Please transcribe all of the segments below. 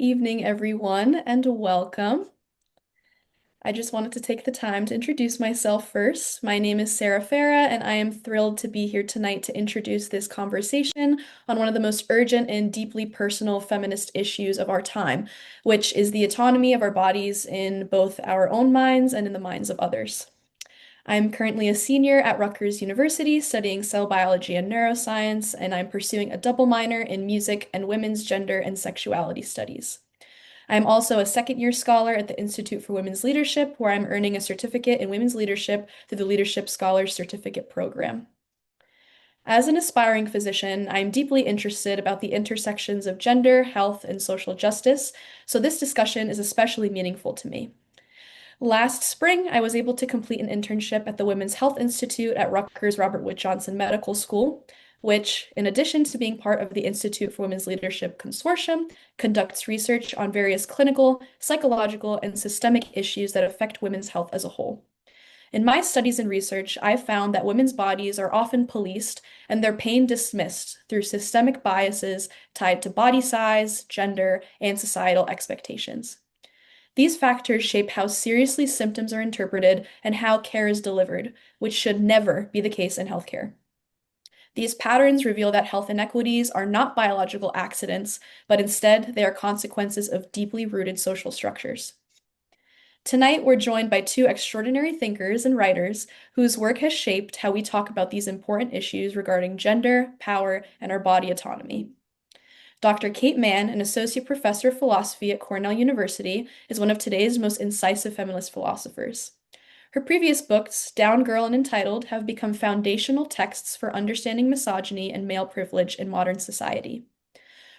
evening, everyone, and welcome. I just wanted to take the time to introduce myself first. My name is Sarah Farah, and I am thrilled to be here tonight to introduce this conversation on one of the most urgent and deeply personal feminist issues of our time, which is the autonomy of our bodies in both our own minds and in the minds of others. I'm currently a senior at Rutgers University studying cell biology and neuroscience, and I'm pursuing a double minor in music and women's gender and sexuality studies. I'm also a second year scholar at the Institute for Women's Leadership, where I'm earning a certificate in women's leadership through the Leadership Scholars Certificate Program. As an aspiring physician, I'm deeply interested about the intersections of gender, health, and social justice, so this discussion is especially meaningful to me. Last spring, I was able to complete an internship at the Women's Health Institute at Rutgers Robert Wood Johnson Medical School, which, in addition to being part of the Institute for Women's Leadership Consortium, conducts research on various clinical, psychological, and systemic issues that affect women's health as a whole. In my studies and research, I've found that women's bodies are often policed and their pain dismissed through systemic biases tied to body size, gender, and societal expectations. These factors shape how seriously symptoms are interpreted and how care is delivered, which should never be the case in healthcare. These patterns reveal that health inequities are not biological accidents, but instead they are consequences of deeply rooted social structures. Tonight, we're joined by two extraordinary thinkers and writers whose work has shaped how we talk about these important issues regarding gender, power, and our body autonomy. Dr. Kate Manne, an associate professor of philosophy at Cornell University, is one of today's most incisive feminist philosophers. Her previous books, Down Girl and Entitled, have become foundational texts for understanding misogyny and male privilege in modern society.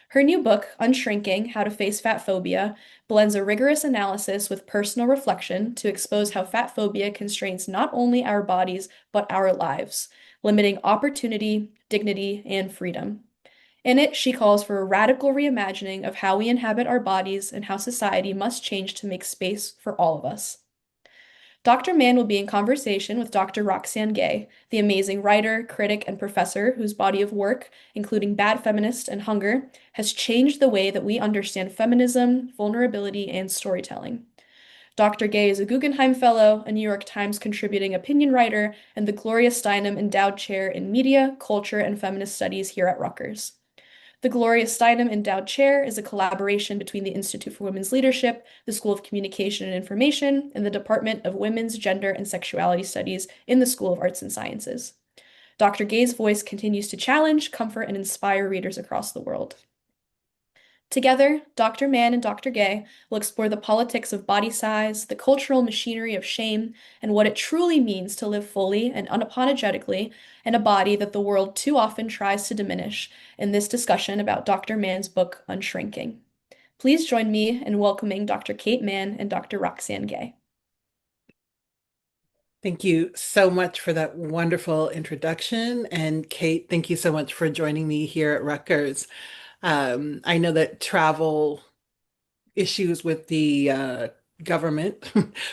Her new book, Unshrinking: How to Face Fatphobia, blends a rigorous analysis with personal reflection to expose how fat phobia constrains not only our bodies, but our lives, limiting opportunity, dignity, and freedom. In it, she calls for a radical reimagining of how we inhabit our bodies and how society must change to make space for all of us. Dr. Mann will be in conversation with Dr. Roxane Gay, the amazing writer, critic, and professor whose body of work, including Bad Feminist and Hunger, has changed the way that we understand feminism, vulnerability, and storytelling. Dr. Gay is a Guggenheim Fellow, a New York Times contributing opinion writer, and the Gloria Steinem Endowed Chair in Media, Culture, and Feminist Studies here at Rutgers. The Gloria Steinem Endowed Chair is a collaboration between the Institute for Women's Leadership, the School of Communication and Information, and the Department of Women's Gender and Sexuality Studies in the School of Arts and Sciences. Dr. Gay's voice continues to challenge, comfort, and inspire readers across the world. Together, Dr. Mann and Dr. Gay will explore the politics of body size, the cultural machinery of shame, and what it truly means to live fully and unapologetically in a body that the world too often tries to diminish in this discussion about Dr. Mann's book, Unshrinking. Please join me in welcoming Dr. Kate Mann and Dr. Roxane Gay. Thank you so much for that wonderful introduction. And Kate, thank you so much for joining me here at Rutgers. I know that travel issues with the government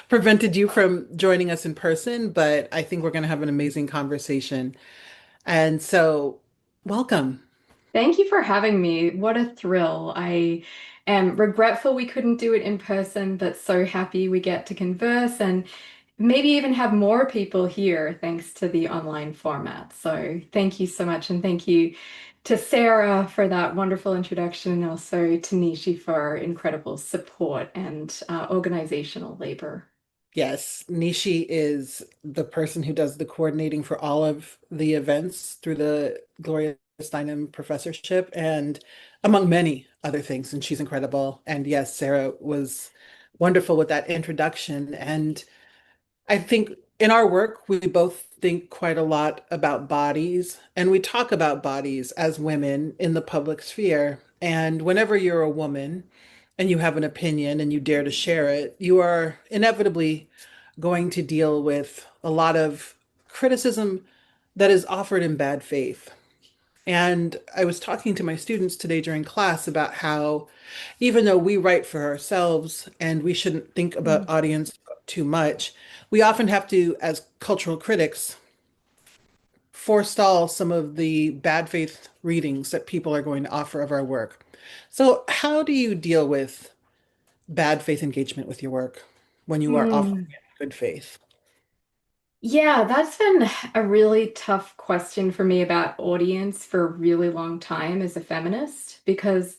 prevented you from joining us in person, but I think we're going to have an amazing conversation. And so, welcome. Thank you for having me. What a thrill. I am regretful we couldn't do it in person, but so happy we get to converse and maybe even have more people here thanks to the online format. So thank you so much. And thank you to Sarah for that wonderful introduction, and also to Nishi for incredible support and organizational labor. Yes, Nishi is the person who does the coordinating for all of the events through the Gloria Steinem professorship and among many other things. And she's incredible. And yes, Sarah was wonderful with that introduction. And I think in our work, we both think quite a lot about bodies, and we talk about bodies as women in the public sphere. And whenever you're a woman and you have an opinion and you dare to share it, you are inevitably going to deal with a lot of criticism that is offered in bad faith. And I was talking to my students today during class about how, even though we write for ourselves and we shouldn't think about audience too much, we often have to, as cultural critics, forestall some of the bad faith readings that people are going to offer of our work. So, how do you deal with bad faith engagement with your work when you are offering Hmm. it in good faith? Yeah, that's been a really tough question for me about audience for a really long time as a feminist, because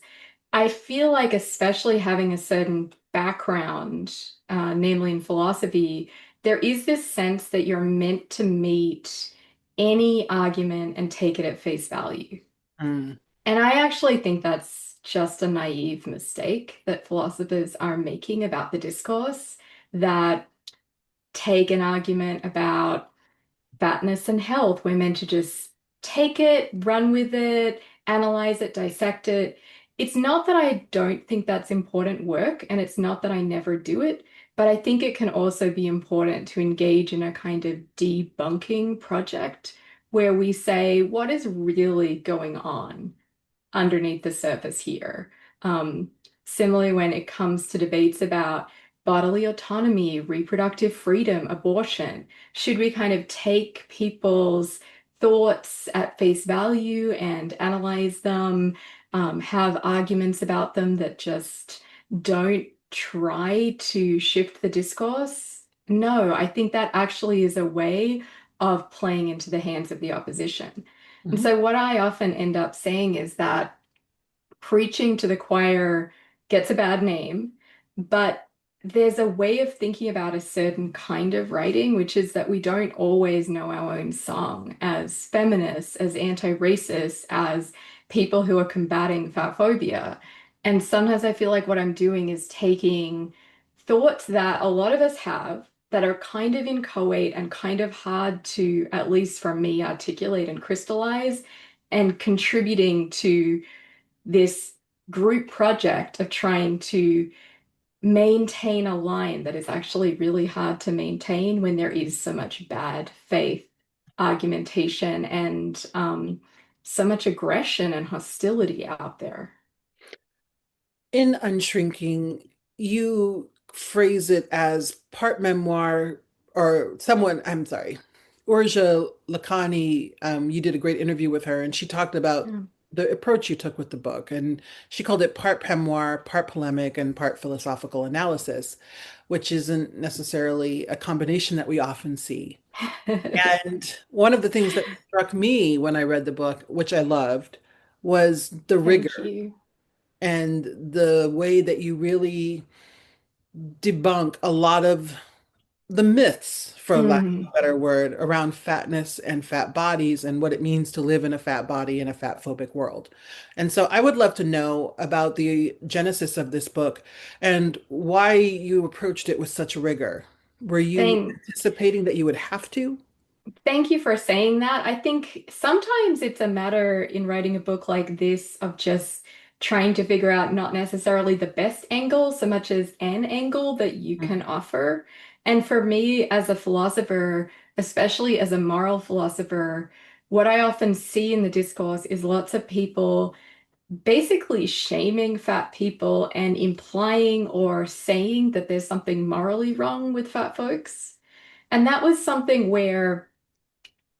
I feel like, especially having a certain background, namely in philosophy, there is this sense that you're meant to meet any argument and take it at face value. Mm, And I actually think that's just a naive mistake that philosophers are making about the discourse, that take an argument about fatness and health. We're meant to just take it, run with it, analyze it, dissect it. It's not that I don't think that's important work, and it's not that I never do it, but I think it can also be important to engage in a kind of debunking project where we say, what is really going on underneath the surface here? Um, Similarly, when it comes to debates about bodily autonomy, reproductive freedom, abortion, should we kind of take people's thoughts at face value and analyze them, have arguments about them that just don't try to shift the discourse? No, I think that actually is a way of playing into the hands of the opposition. And mhm, so, what I often end up saying is that preaching to the choir gets a bad name, but there's a way of thinking about a certain kind of writing, which is that we don't always know our own song as feminists, as anti-racists, as people who are combating fat phobia. And sometimes I feel like what I'm doing is taking thoughts that a lot of us have that are kind of inchoate and kind of hard to, at least for me, articulate and crystallize, and contributing to this group project of trying to maintain a line that is actually really hard to maintain when there is so much bad faith argumentation and so much aggression and hostility out there. In Unshrinking, you phrase it as part memoir, or someone, I'm sorry, Urja Lakhani, you did a great interview with her, and she talked about Yeah. the approach you took with the book. And she called it part memoir, part polemic, and part philosophical analysis, which isn't necessarily a combination that we often see. And one of the things that struck me when I read the book, which I loved, was the Thank rigor you. and the way that you really debunk a lot of the myths, for lack of Mm. a better word, around fatness and fat bodies and what it means to live in a fat body in a fat phobic world. And so I would love to know about the genesis of this book and why you approached it with such rigor. Were you Thank anticipating that you would have to? Thank you for saying that. I think sometimes it's a matter in writing a book like this of just trying to figure out not necessarily the best angle so much as an angle that you can offer. And for me, as a philosopher, especially as a moral philosopher, what I often see in the discourse is lots of people basically shaming fat people and implying or saying that there's something morally wrong with fat folks. And that was something where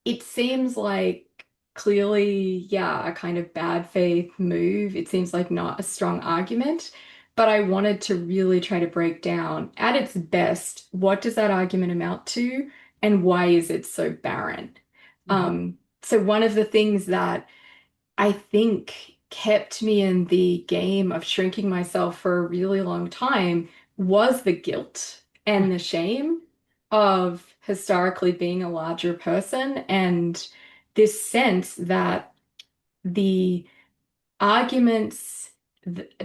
it seems like clearly, yeah, a kind of bad faith move. It seems like not a strong argument, but I wanted to really try to break down at its best, what does that argument amount to, and why is it so barren? Mhm. So one of the things that I think kept me in the game of shrinking myself for a really long time was the guilt and the shame of historically being a larger person, and this sense that the arguments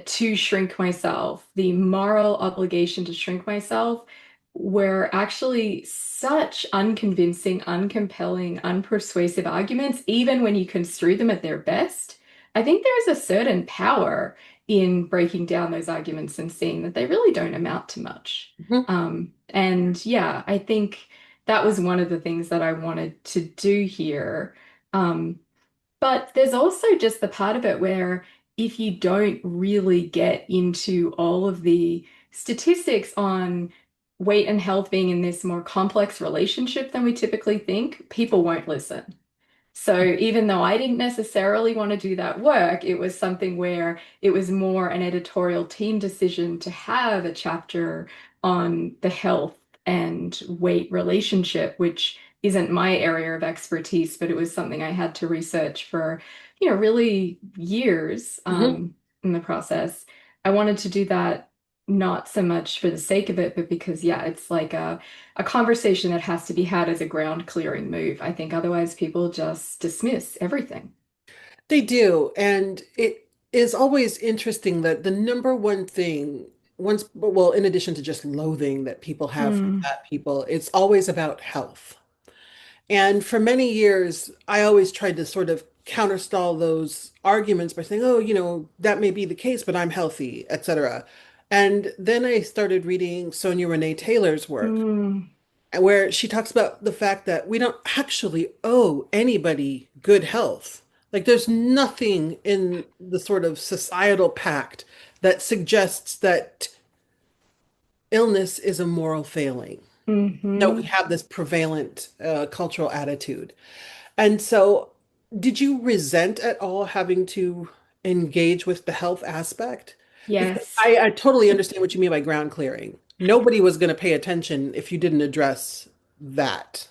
to shrink myself, the moral obligation to shrink myself, were actually such unconvincing, uncompelling, unpersuasive arguments, even when you construe them at their best. I think there is a certain power in breaking down those arguments and seeing that they really don't amount to much. Mhm. And yeah, I think that was one of the things that I wanted to do here. Um, but there's also just the part of it where if you don't really get into all of the statistics on weight and health being in this more complex relationship than we typically think, people won't listen. So even though I didn't necessarily want to do that work, it was something where it was more an editorial team decision to have a chapter on the health and weight relationship, which isn't my area of expertise, but it was something I had to research for, really years Mhm. in the process. I wanted to do that not so much for the sake of it, but because, yeah, it's like a conversation that has to be had as a ground clearing move. I think otherwise people just dismiss everything. They do. And it is always interesting that the number one thing, once, well, in addition to just loathing that people have for Mm, fat people, it's always about health. And for many years, I always tried to sort of counterstall those arguments by saying, oh, that may be the case, but I'm healthy, etc. And then I started reading Sonia Renee Taylor's work, mm, where she talks about the fact that we don't actually owe anybody good health. Like there's nothing in the sort of societal pact that suggests that illness is a moral failing. No, we hmm. have this prevalent cultural attitude. And so, did you resent at all having to engage with the health aspect? Because Yes. I totally understand what you mean by ground clearing. Nobody was going to pay attention if you didn't address that.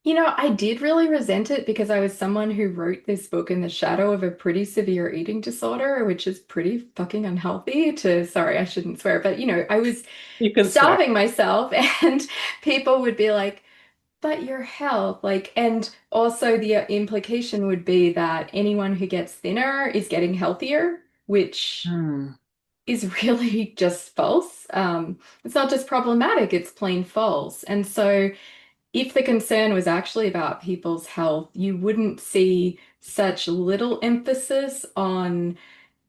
I did really resent it because I was someone who wrote this book in the shadow of a pretty severe eating disorder, which is pretty fucking unhealthy sorry, I shouldn't swear, but I was You can swear. starving myself and people would be like, but your health, like, and also the implication would be that anyone who gets thinner is getting healthier, which Hmm. is really just false. It's not just problematic, it's plain false. And so, if the concern was actually about people's health, you wouldn't see such little emphasis on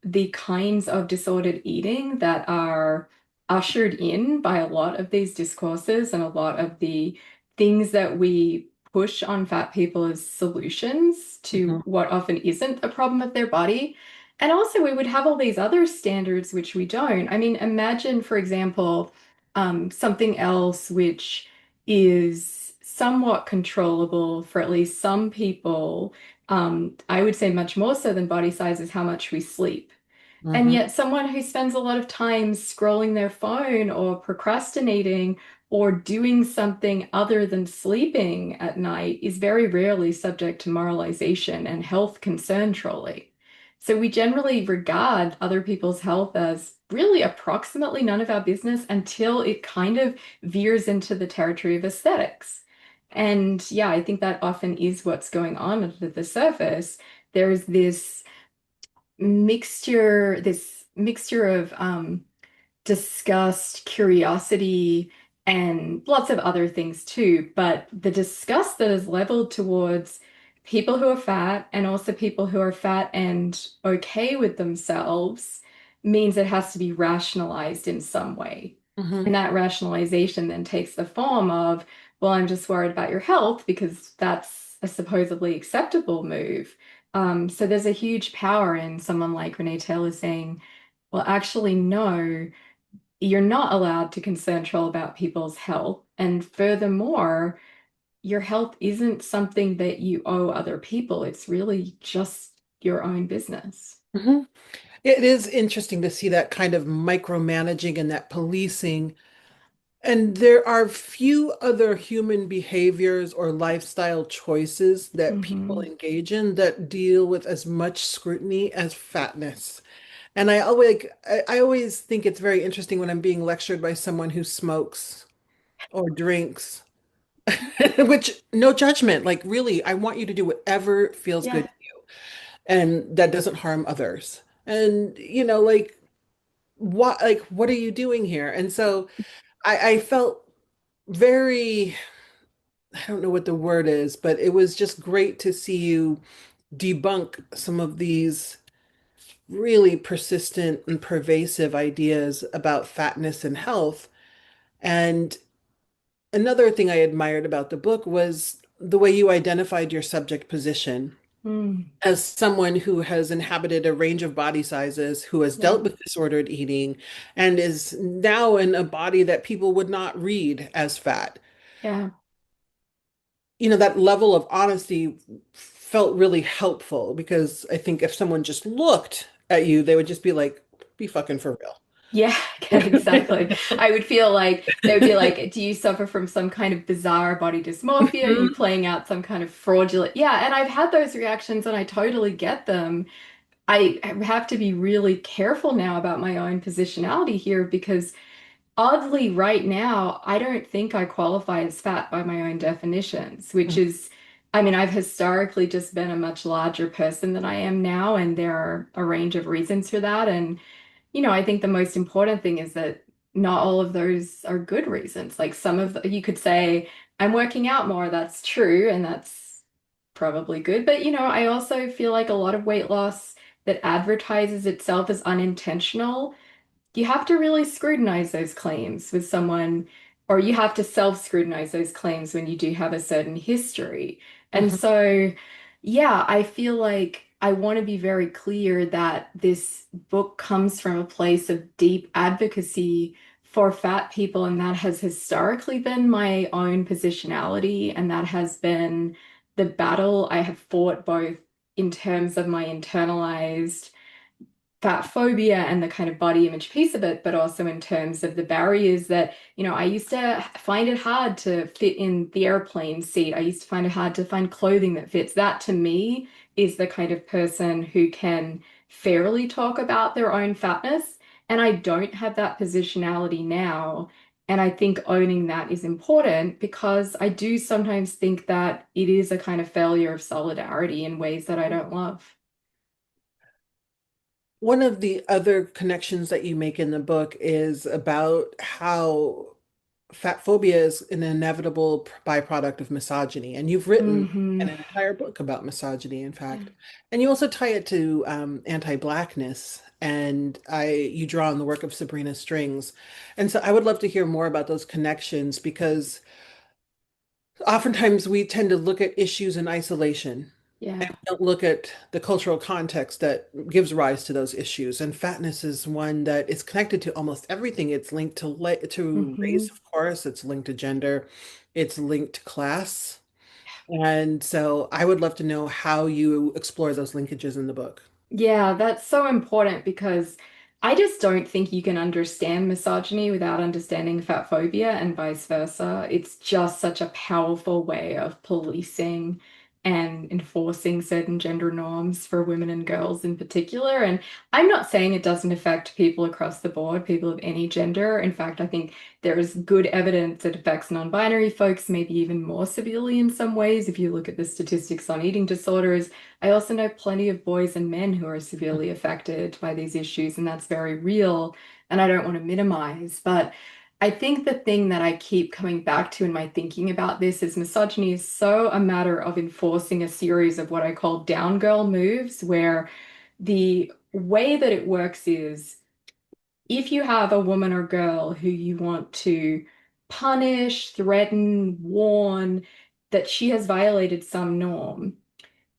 the kinds of disordered eating that are ushered in by a lot of these discourses and a lot of the things that we push on fat people as solutions to Mhm. what often isn't a problem with their body. And also, we would have all these other standards which we don't. I mean, imagine, for example, something else which is somewhat controllable for at least some people. I would say much more so than body size is how much we sleep. And Mhm. yet, someone who spends a lot of time scrolling their phone or procrastinating or doing something other than sleeping at night is very rarely subject to moralization and health concern trolling. So, we generally regard other people's health as really approximately none of our business until it kind of veers into the territory of aesthetics. And yeah, I think that often is what's going on under the surface. There's this mixture of disgust, curiosity, and lots of other things too. But the disgust that is leveled towards people who are fat and also people who are fat and okay with themselves means it has to be rationalized in some way. Mhm. And that rationalization then takes the form of, well, I'm just worried about your health because that's a supposedly acceptable move. So there's a huge power in someone like Renee Taylor saying, well, actually, no, you're not allowed to concern troll about people's health. And furthermore, your health isn't something that you owe other people. It's really just your own business. Mhm. It is interesting to see that kind of micromanaging and that policing. And there are few other human behaviors or lifestyle choices that people Hmm. engage in that deal with as much scrutiny as fatness. And I always think it's very interesting when I'm being lectured by someone who smokes or drinks, which no judgment. Like really, I want you to do whatever feels good Yeah. to you and that doesn't harm others. And what are you doing here? And so I felt very, I don't know what the word is, but it was just great to see you debunk some of these really persistent and pervasive ideas about fatness and health. And another thing I admired about the book was the way you identified your subject position Mm. as someone who has inhabited a range of body sizes, who has Yeah. dealt with disordered eating, and is now in a body that people would not read as fat. Yeah. That level of honesty felt really helpful because I think if someone just looked at you, they would just be like, be fucking for real. Yeah, exactly. I would feel like they would be like, do you suffer from some kind of bizarre body dysmorphia? Are you Mhm. playing out some kind of fraudulent? Yeah, and I've had those reactions and I totally get them. I have to be really careful now about my own positionality here because oddly, right now, I don't think I qualify as fat by my own definitions, which is, I mean, I've historically just been a much larger person than I am now, and there are a range of reasons for that. And I think the most important thing is that not all of those are good reasons. Like you could say, I'm working out more, that's true, and that's probably good. But, I also feel like a lot of weight loss that advertises itself as unintentional, you have to really scrutinize those claims with someone, or you have to self-scrutinize those claims when you do have a certain history. And Mhm. so, yeah, I feel like I want to be very clear that this book comes from a place of deep advocacy for fat people, and that has historically been my own positionality, and that has been the battle I have fought both in terms of my internalized fat phobia and the kind of body image piece of it, but also in terms of the barriers that, I used to find it hard to fit in the airplane seat. I used to find it hard to find clothing that fits. That to me is the kind of person who can fairly talk about their own fatness. And I don't have that positionality now. And I think owning that is important because I do sometimes think that it is a kind of failure of solidarity in ways that I don't love. One of the other connections that you make in the book is about how fat phobia is an inevitable byproduct of misogyny. And you've written Hmm. an entire book about misogyny, in fact. And you also tie it to anti-Blackness. And you draw on the work of Sabrina Strings. And so I would love to hear more about those connections because oftentimes we tend to look at issues in isolation and Yeah. don't look at the cultural context that gives rise to those issues. And fatness is one that is connected to almost everything. It's linked to race, Hmm. of course. It's linked to gender. It's linked to class. And so I would love to know how you explore those linkages in the book. Yeah, that's so important because I just don't think you can understand misogyny without understanding fat phobia and vice versa. It's just such a powerful way of policing and enforcing certain gender norms for women and girls in particular. And I'm not saying it doesn't affect people across the board, people of any gender. In fact, I think there is good evidence it affects non-binary folks, maybe even more severely in some ways. If you look at the statistics on eating disorders, I also know plenty of boys and men who are severely affected by these issues, and that's very real, and I don't want to minimize. But I think the thing that I keep coming back to in my thinking about this is misogyny is so a matter of enforcing a series of what I call down girl moves, where the way that it works is if you have a woman or girl who you want to punish, threaten, warn that she has violated some norm,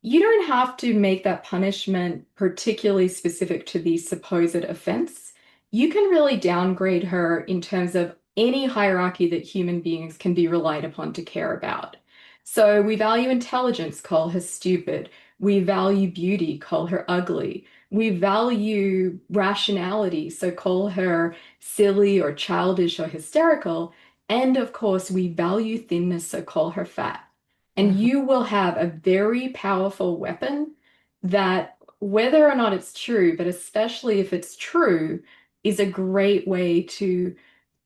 you don't have to make that punishment particularly specific to the supposed offense. You can really downgrade her in terms of any hierarchy that human beings can be relied upon to care about. So we value intelligence, call her stupid. We value beauty, call her ugly. We value rationality, so call her silly or childish or hysterical. And of course, we value thinness, so call her fat. And Mhm. you will have a very powerful weapon that, whether or not it's true, but especially if it's true, is a great way to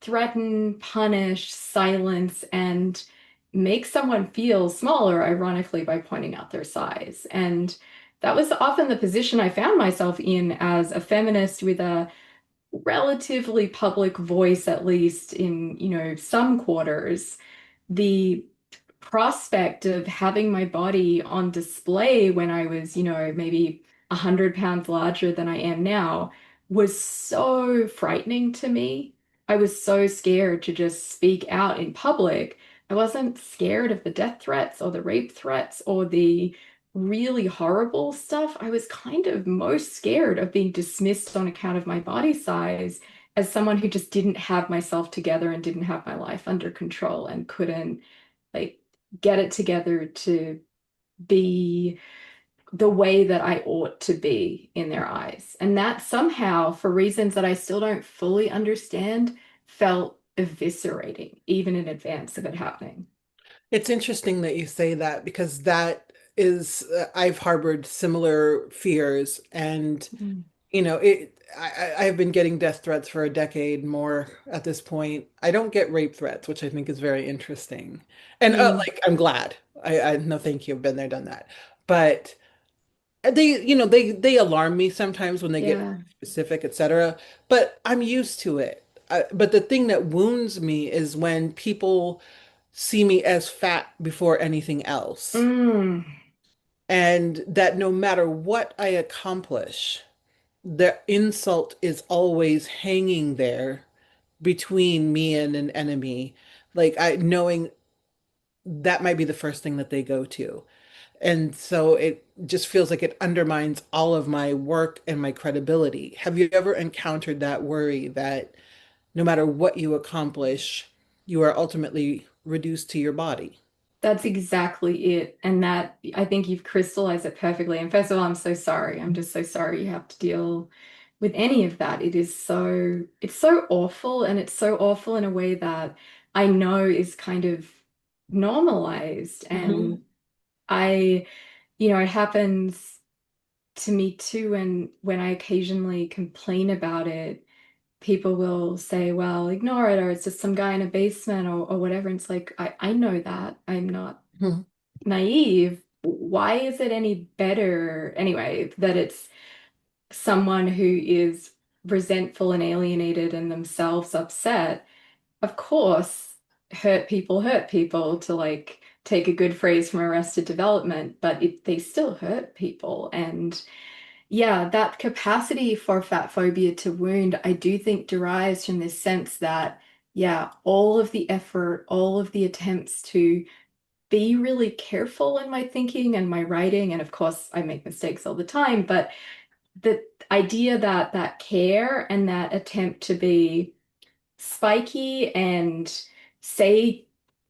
threaten, punish, silence, and make someone feel smaller, ironically, by pointing out their size. And that was often the position I found myself in as a feminist with a relatively public voice, at least in, some quarters. The prospect of having my body on display when I was, maybe 100 pounds larger than I am now was so frightening to me. I was so scared to just speak out in public. I wasn't scared of the death threats or the rape threats or the really horrible stuff. I was kind of most scared of being dismissed on account of my body size as someone who just didn't have myself together and didn't have my life under control and couldn't like get it together to be the way that I ought to be in their eyes. And that somehow, for reasons that I still don't fully understand, felt eviscerating, even in advance of it happening. It's interesting that you say that because that is, I've harbored similar fears. And, Mm. I've been getting death threats for a decade more at this point. I don't get rape threats, which I think is very interesting. And Mm. like, I'm glad. No, thank you. I've been there, done that. But they alarm me sometimes when they get Yeah, specific, etc. But I'm used to it. But the thing that wounds me is when people see me as fat before anything else. mm, And that no matter what I accomplish, the insult is always hanging there between me and an enemy. Like I knowing that might be the first thing that they go to. And so it just feels like it undermines all of my work and my credibility. Have you ever encountered that worry that no matter what you accomplish, you are ultimately reduced to your body? that's exactly it. And that I think you've crystallized it perfectly. And first of all, I'm so sorry. I'm just so sorry you have to deal with any of that. It's so awful, and it's so awful in a way that I know is kind of normalized. Mhm. And I, it happens to me too. And when I occasionally complain about it, people will say, well, ignore it, or it's just some guy in a basement or whatever. And it's like, I know that. I'm not Mhm. naive. Why is it any better anyway that it's someone who is resentful and alienated and themselves upset? Of course, hurt people, to like take a good phrase from Arrested Development, but they still hurt people. And yeah, that capacity for fat phobia to wound, I do think derives from this sense that, yeah, all of the effort, all of the attempts to be really careful in my thinking and my writing, and of course I make mistakes all the time, but the idea that that care and that attempt to be spiky and say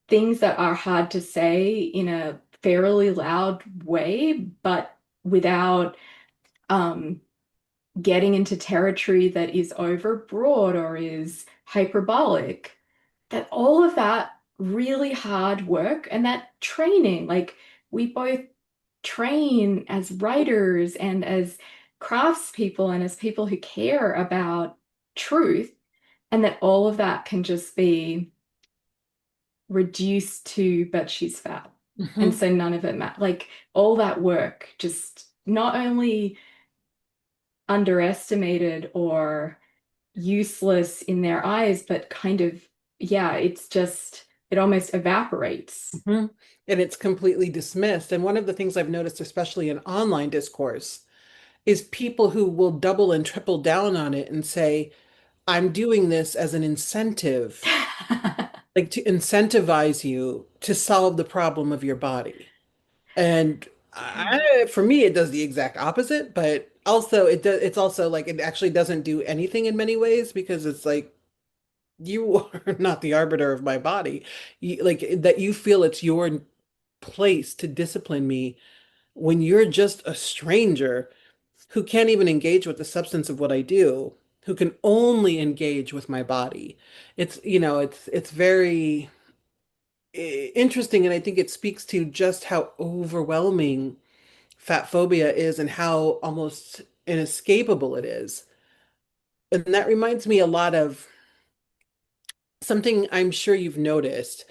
things that are hard to say in a fairly loud way, but without um, getting into territory that is overbroad or is hyperbolic, that all of that really hard work and that training, like we both train as writers and as craftspeople and as people who care about truth, and that all of that can just be reduced to, but she's fat. And Mhm. so none of it matters. Like all that work just not only underestimated or useless in their eyes, but kind of, yeah, it almost evaporates. Mhm. And it's completely dismissed. And one of the things I've noticed, especially in online discourse, is people who will double and triple down on it and say, I'm doing this as an incentive, like to incentivize you to solve the problem of your body. And for me, it does the exact opposite, but also it's also like it actually doesn't do anything in many ways because it's like you are not the arbiter of my body. Like that you feel it's your place to discipline me when you're just a stranger who can't even engage with the substance of what I do, who can only engage with my body. It's very interesting, and I think it speaks to just how overwhelming fat phobia is and how almost inescapable it is. And that reminds me a lot of something I'm sure you've noticed,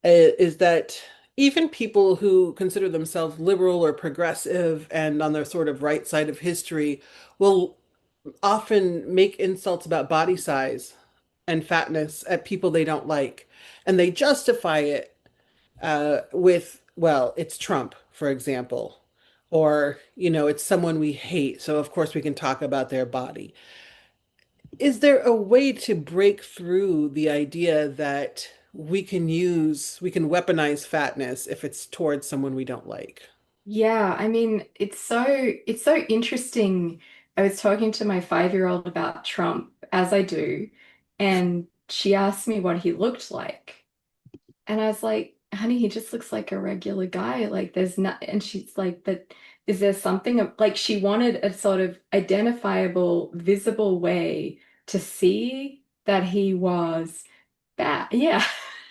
is that even people who consider themselves liberal or progressive and on the sort of right side of history will often make insults about body size and fatness at people they don't like. And they justify it with, well, it's Trump, for example, or, it's someone we hate. So, of course, we can talk about their body. Is there a way to break through the idea that we can weaponize fatness if it's towards someone we don't like? Yeah, I mean, it's so interesting. I was talking to my 5-year-old about Trump, as I do, and she asked me what he looked like. And I was like, honey, he just looks like a regular guy. Like there's not, and she's like, but is there something like she wanted a sort of identifiable, visible way to see that he was bad. Yeah.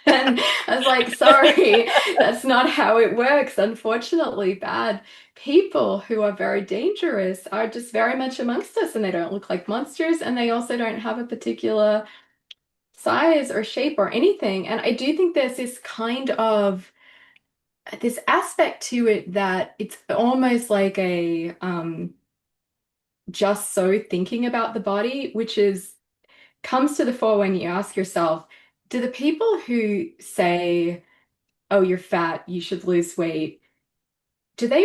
And I was like, sorry, that's not how it works. Unfortunately, bad people who are very dangerous are just very much amongst us, and they don't look like monsters, and they also don't have a particular size or shape or anything. And I do think there's this kind of this aspect to it that it's almost like a just so thinking about the body, which is comes to the fore when you ask yourself, do the people who say, oh, you're fat, you should lose weight, do they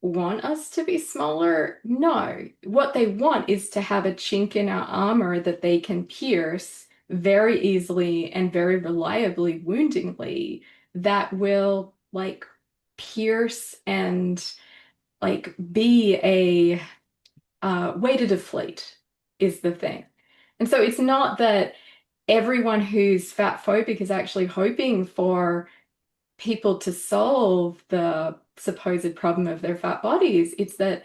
want us to be smaller? No. What they want is to have a chink in our armor that they can pierce very easily and very reliably, woundingly, that will like pierce and like be a way to deflate is the thing. And so it's not that everyone who's fat phobic is actually hoping for people to solve the supposed problem of their fat bodies. It's that,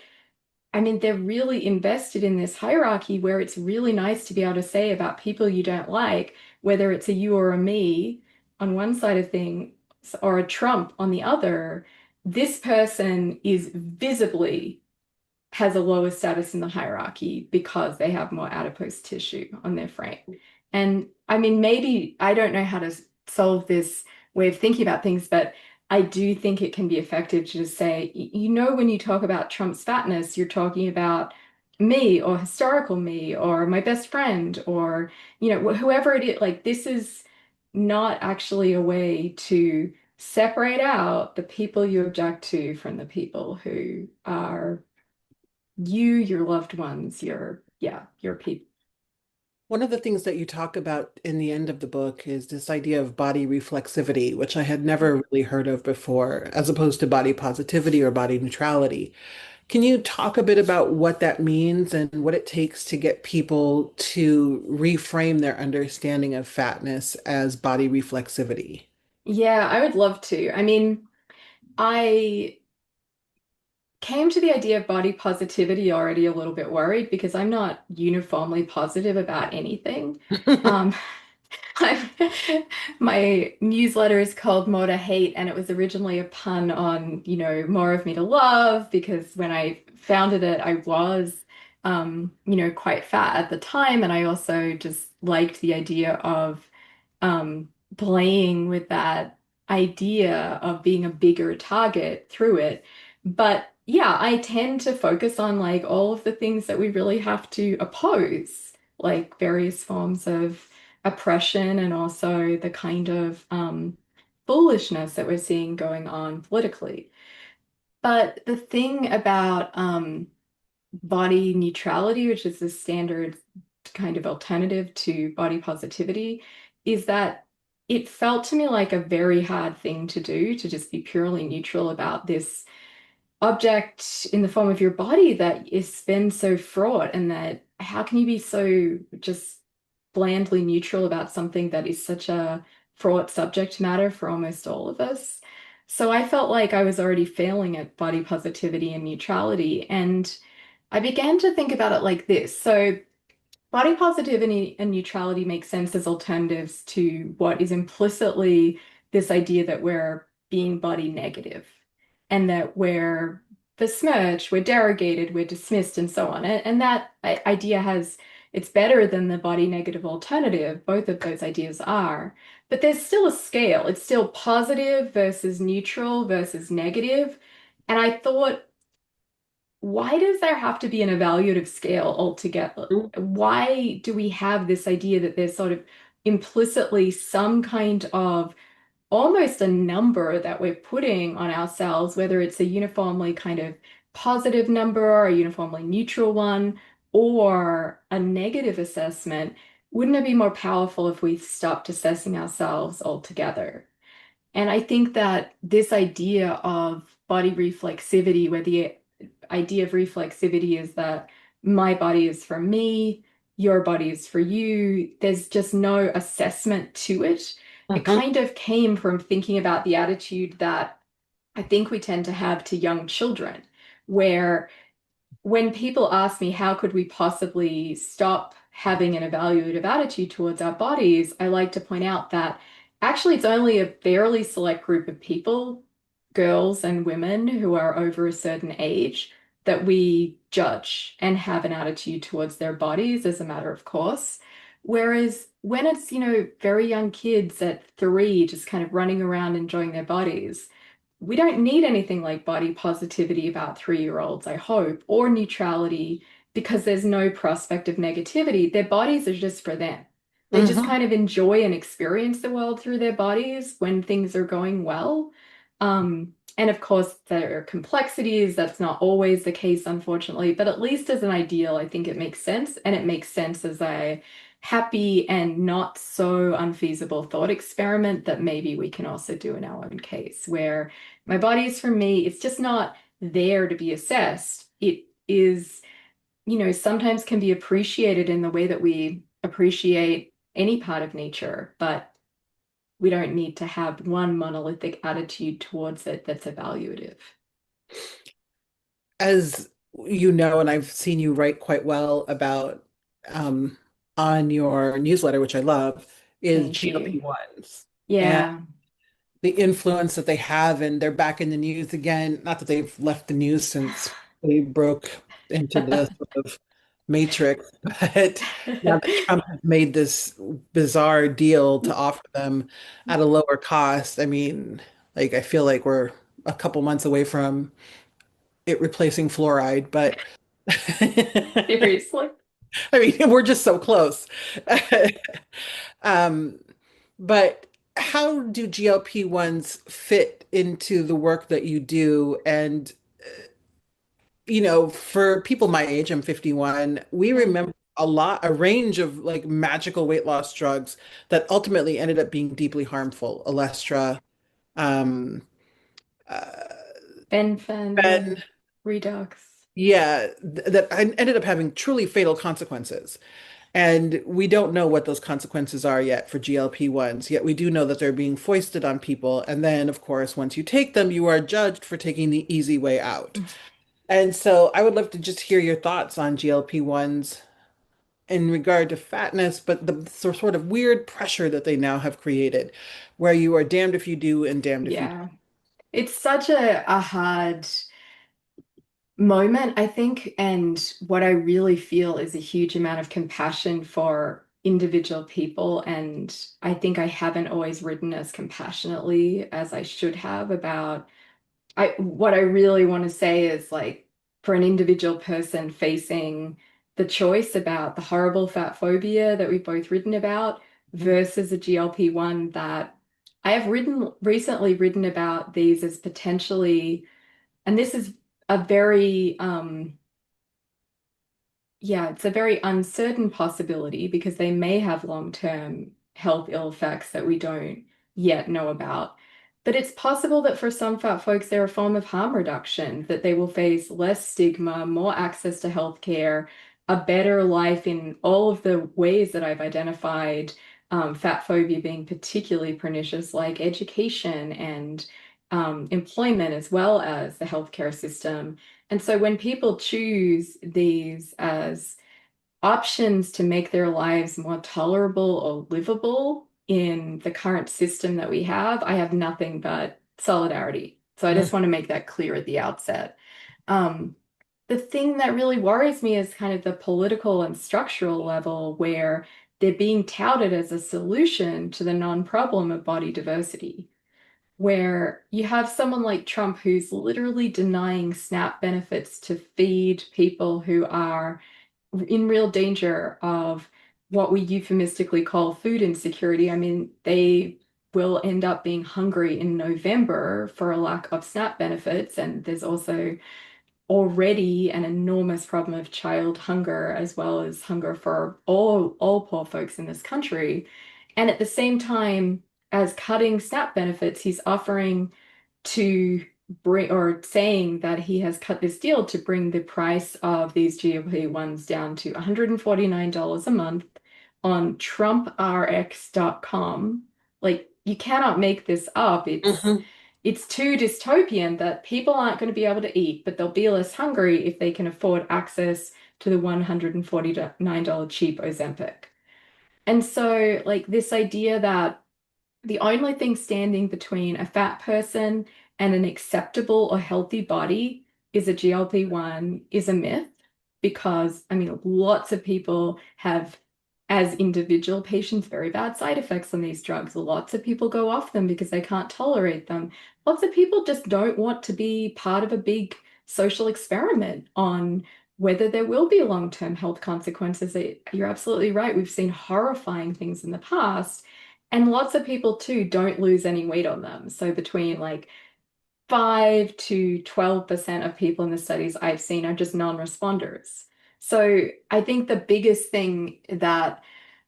I mean, they're really invested in this hierarchy where it's really nice to be able to say about people you don't like, whether it's a you or a me on one side of things or a Trump on the other, this person is visibly has a lower status in the hierarchy because they have more adipose tissue on their frame. And I mean, maybe I don't know how to solve this way of thinking about things, but I do think it can be effective to just say, you know, when you talk about Trump's fatness, you're talking about me or historical me or my best friend or, you know, whoever it is. Like, this is not actually a way to separate out the people you object to from the people who are you, your loved ones, your people. One of the things that you talk about in the end of the book is this idea of body reflexivity, which I had never really heard of before, as opposed to body positivity or body neutrality. Can you talk a bit about what that means and what it takes to get people to reframe their understanding of fatness as body reflexivity? Yeah, I would love to. I mean, I came to the idea of body positivity already a little bit worried because I'm not uniformly positive about anything. Um, I'm, my newsletter is called More to Hate, and it was originally a pun on, you know, more of me to love, because when I founded it, I was, you know, quite fat at the time, and I also just liked the idea of playing with that idea of being a bigger target through it. But yeah, I tend to focus on like all of the things that we really have to oppose, like various forms of oppression and also the kind of foolishness that we're seeing going on politically. But the thing about body neutrality, which is the standard kind of alternative to body positivity, is that it felt to me like a very hard thing to do to just be purely neutral about this object in the form of your body that is been so fraught, and that how can you be so just blandly neutral about something that is such a fraught subject matter for almost all of us. So I felt like I was already failing at body positivity and neutrality, and I began to think about it like this. So body positivity and neutrality make sense as alternatives to what is implicitly this idea that we're being body negative and that we're besmirched, we're derogated, we're dismissed, and so on. And that idea has, it's better than the body negative alternative. Both of those ideas are. But there's still a scale. It's still positive versus neutral versus negative. And I thought, why does there have to be an evaluative scale altogether? Why do we have this idea that there's sort of implicitly some kind of almost a number that we're putting on ourselves, whether it's a uniformly kind of positive number or a uniformly neutral one or a negative assessment? Wouldn't it be more powerful if we stopped assessing ourselves altogether? And I think that this idea of body reflexivity, where the idea of reflexivity is that my body is for me, your body is for you, there's just no assessment to it. it Mhm. kind of came from thinking about the attitude that I think we tend to have to young children, where when people ask me how could we possibly stop having an evaluative attitude towards our bodies, I like to point out that actually it's only a fairly select group of people, girls and women who are over a certain age, that we judge and have an attitude towards their bodies as a matter of course. Whereas when it's, very young kids at 3 just kind of running around enjoying their bodies, we don't need anything like body positivity about 3-year-olds, I hope, or neutrality, because there's no prospect of negativity. Their bodies are just for them. They just Mhm. kind of enjoy and experience the world through their bodies when things are going well. And of course, there are complexities. That's not always the case, unfortunately, but at least as an ideal, I think it makes sense. And it makes sense as a happy and not so unfeasible thought experiment that maybe we can also do in our own case, where my body is for me. It's just not there to be assessed. It is, sometimes can be appreciated in the way that we appreciate any part of nature, but we don't need to have one monolithic attitude towards it that's evaluative. As you know, and I've seen you write quite well about um, on your newsletter, which I love, is Thank you. GLP-1s and Yeah. the influence that they have, and they're back in the news again. Not that they've left the news since they broke into the sort of matrix, but now that Trump has made this bizarre deal to offer them at a lower cost, I mean, like I feel like we're a couple months away from it replacing fluoride, but Seriously. I mean, we're just so close. Um, but how do GLP-1s fit into the work that you do? And, for people my age, I'm 51, we Yeah. remember a range of like magical weight loss drugs that ultimately ended up being deeply harmful. Olestra, um, uh, Fen-phen, yeah. Ben, Redux. yeah, that ended up having truly fatal consequences. And we don't know what those consequences are yet for GLP-1s, yet we do know that they're being foisted on people. And then, of course, once you take them, you are judged for taking the easy way out. And so I would love to just hear your thoughts on GLP-1s in regard to fatness, but the sort of weird pressure that they now have created, where you are damned if you do and damned if you don't. Yeah. It's such a hard moment, I think. And what I really feel is a huge amount of compassion for individual people. And I think I haven't always written as compassionately as I should have about what I really want to say is like for an individual person facing the choice about the horrible fat phobia that we've both written about versus a GLP-1 that I have recently written about these as potentially, and this is a very yeah, it's a very uncertain possibility because they may have long-term health ill effects that we don't yet know about. But it's possible that for some fat folks, they're a form of harm reduction, that they will face less stigma, more access to healthcare, a better life in all of the ways that I've identified, fat phobia being particularly pernicious, like education and employment, as well as the healthcare system. And so when people choose these as options to make their lives more tolerable or livable in the current system that we have, I have nothing but solidarity. So I just want to make that clear at the outset. Um, the thing that really worries me is kind of the political and structural level where they're being touted as a solution to the non-problem of body diversity, where you have someone like Trump who's literally denying SNAP benefits to feed people who are in real danger of what we euphemistically call food insecurity. I mean, they will end up being hungry in November for a lack of SNAP benefits. And there's also already an enormous problem of child hunger as well as hunger for all poor folks in this country. And at the same time as cutting SNAP benefits, he's offering to bring or saying that he has cut this deal to bring the price of these GLP-1s down to $149 a month on TrumpRx.com. Like you cannot make this up. Hmm. It's too dystopian that people aren't going to be able to eat, but they'll be less hungry if they can afford access to the $149 cheap Ozempic. And so, like, this idea that the only thing standing between a fat person and an acceptable or healthy body is a GLP-1 is a myth because, I mean, lots of people have, as individual patients, very bad side effects on these drugs. Lots of people go off them because they can't tolerate them. Lots of people just don't want to be part of a big social experiment on whether there will be long-term health consequences. You're absolutely right. We've seen horrifying things in the past. And lots of people too don't lose any weight on them. So between like 5 to 12% of people in the studies I've seen are just non-responders. So I think the biggest thing that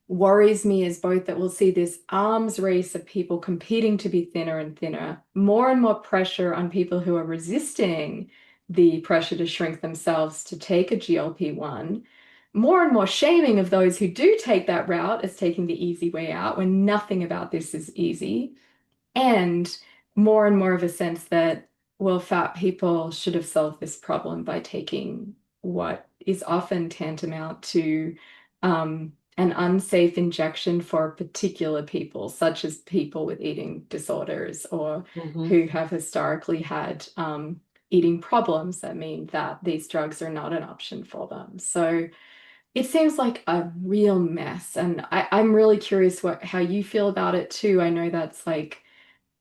worries me is both that we'll see this arms race of people competing to be thinner and thinner, more and more pressure on people who are resisting the pressure to shrink themselves to take a GLP-1, more and more shaming of those who do take that route as taking the easy way out when nothing about this is easy, and more of a sense that, well, fat people should have solved this problem by taking what is often tantamount to an unsafe injection for particular people, such as people with eating disorders or Hmm. who have historically had eating problems that mean that these drugs are not an option for them. So it seems like a real mess. And I'm really curious how you feel about it too. I know that's like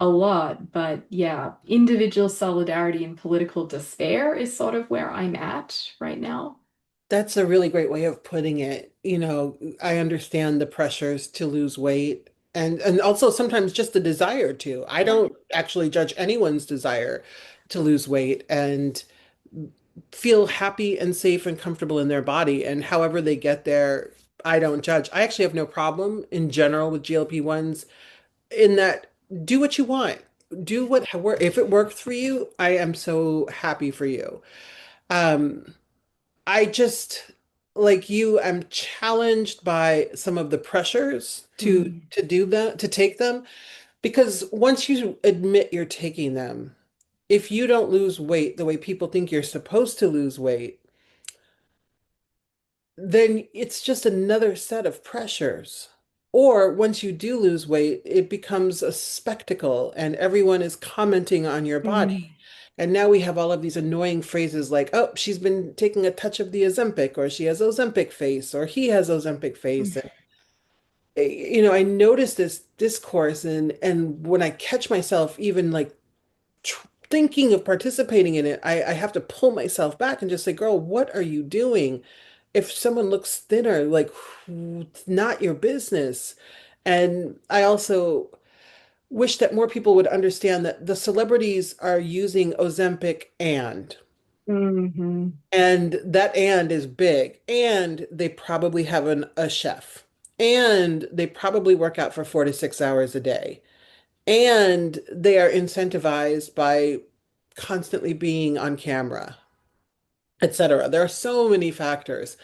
a lot, but yeah, individual solidarity and political despair is sort of where I'm at right now. That's a really great way of putting it. I understand the pressures to lose weight and also sometimes just the desire to. I Yeah. don't actually judge anyone's desire to lose weight and feel happy and safe and comfortable in their body. And however they get there, I don't judge. I actually have no problem in general with GLP-1s in that do what you want. Do what if it worked for you, I am so happy for you. Um, I just, like you, am challenged by some of the pressures Mm, to do that, to take them, because once you admit you're taking them, if you don't lose weight the way people think you're supposed to lose weight, then it's just another set of pressures. Or once you do lose weight, it becomes a spectacle and everyone is commenting on your mm, body. And now we have all of these annoying phrases like, oh, she's been taking a touch of the Ozempic, or she has Ozempic face, or he has Ozempic face. And, mm, I notice this discourse and when I catch myself even like thinking of participating in it, I have to pull myself back and just say, girl, what are you doing? If someone looks thinner, like it's not your business. And I also wish that more people would understand that the celebrities are using Ozempic mhm, and that and is big, and they probably have a chef, and they probably work out for 4 to 6 hours a day, and they are incentivized by constantly being on camera, etc. There are so many factors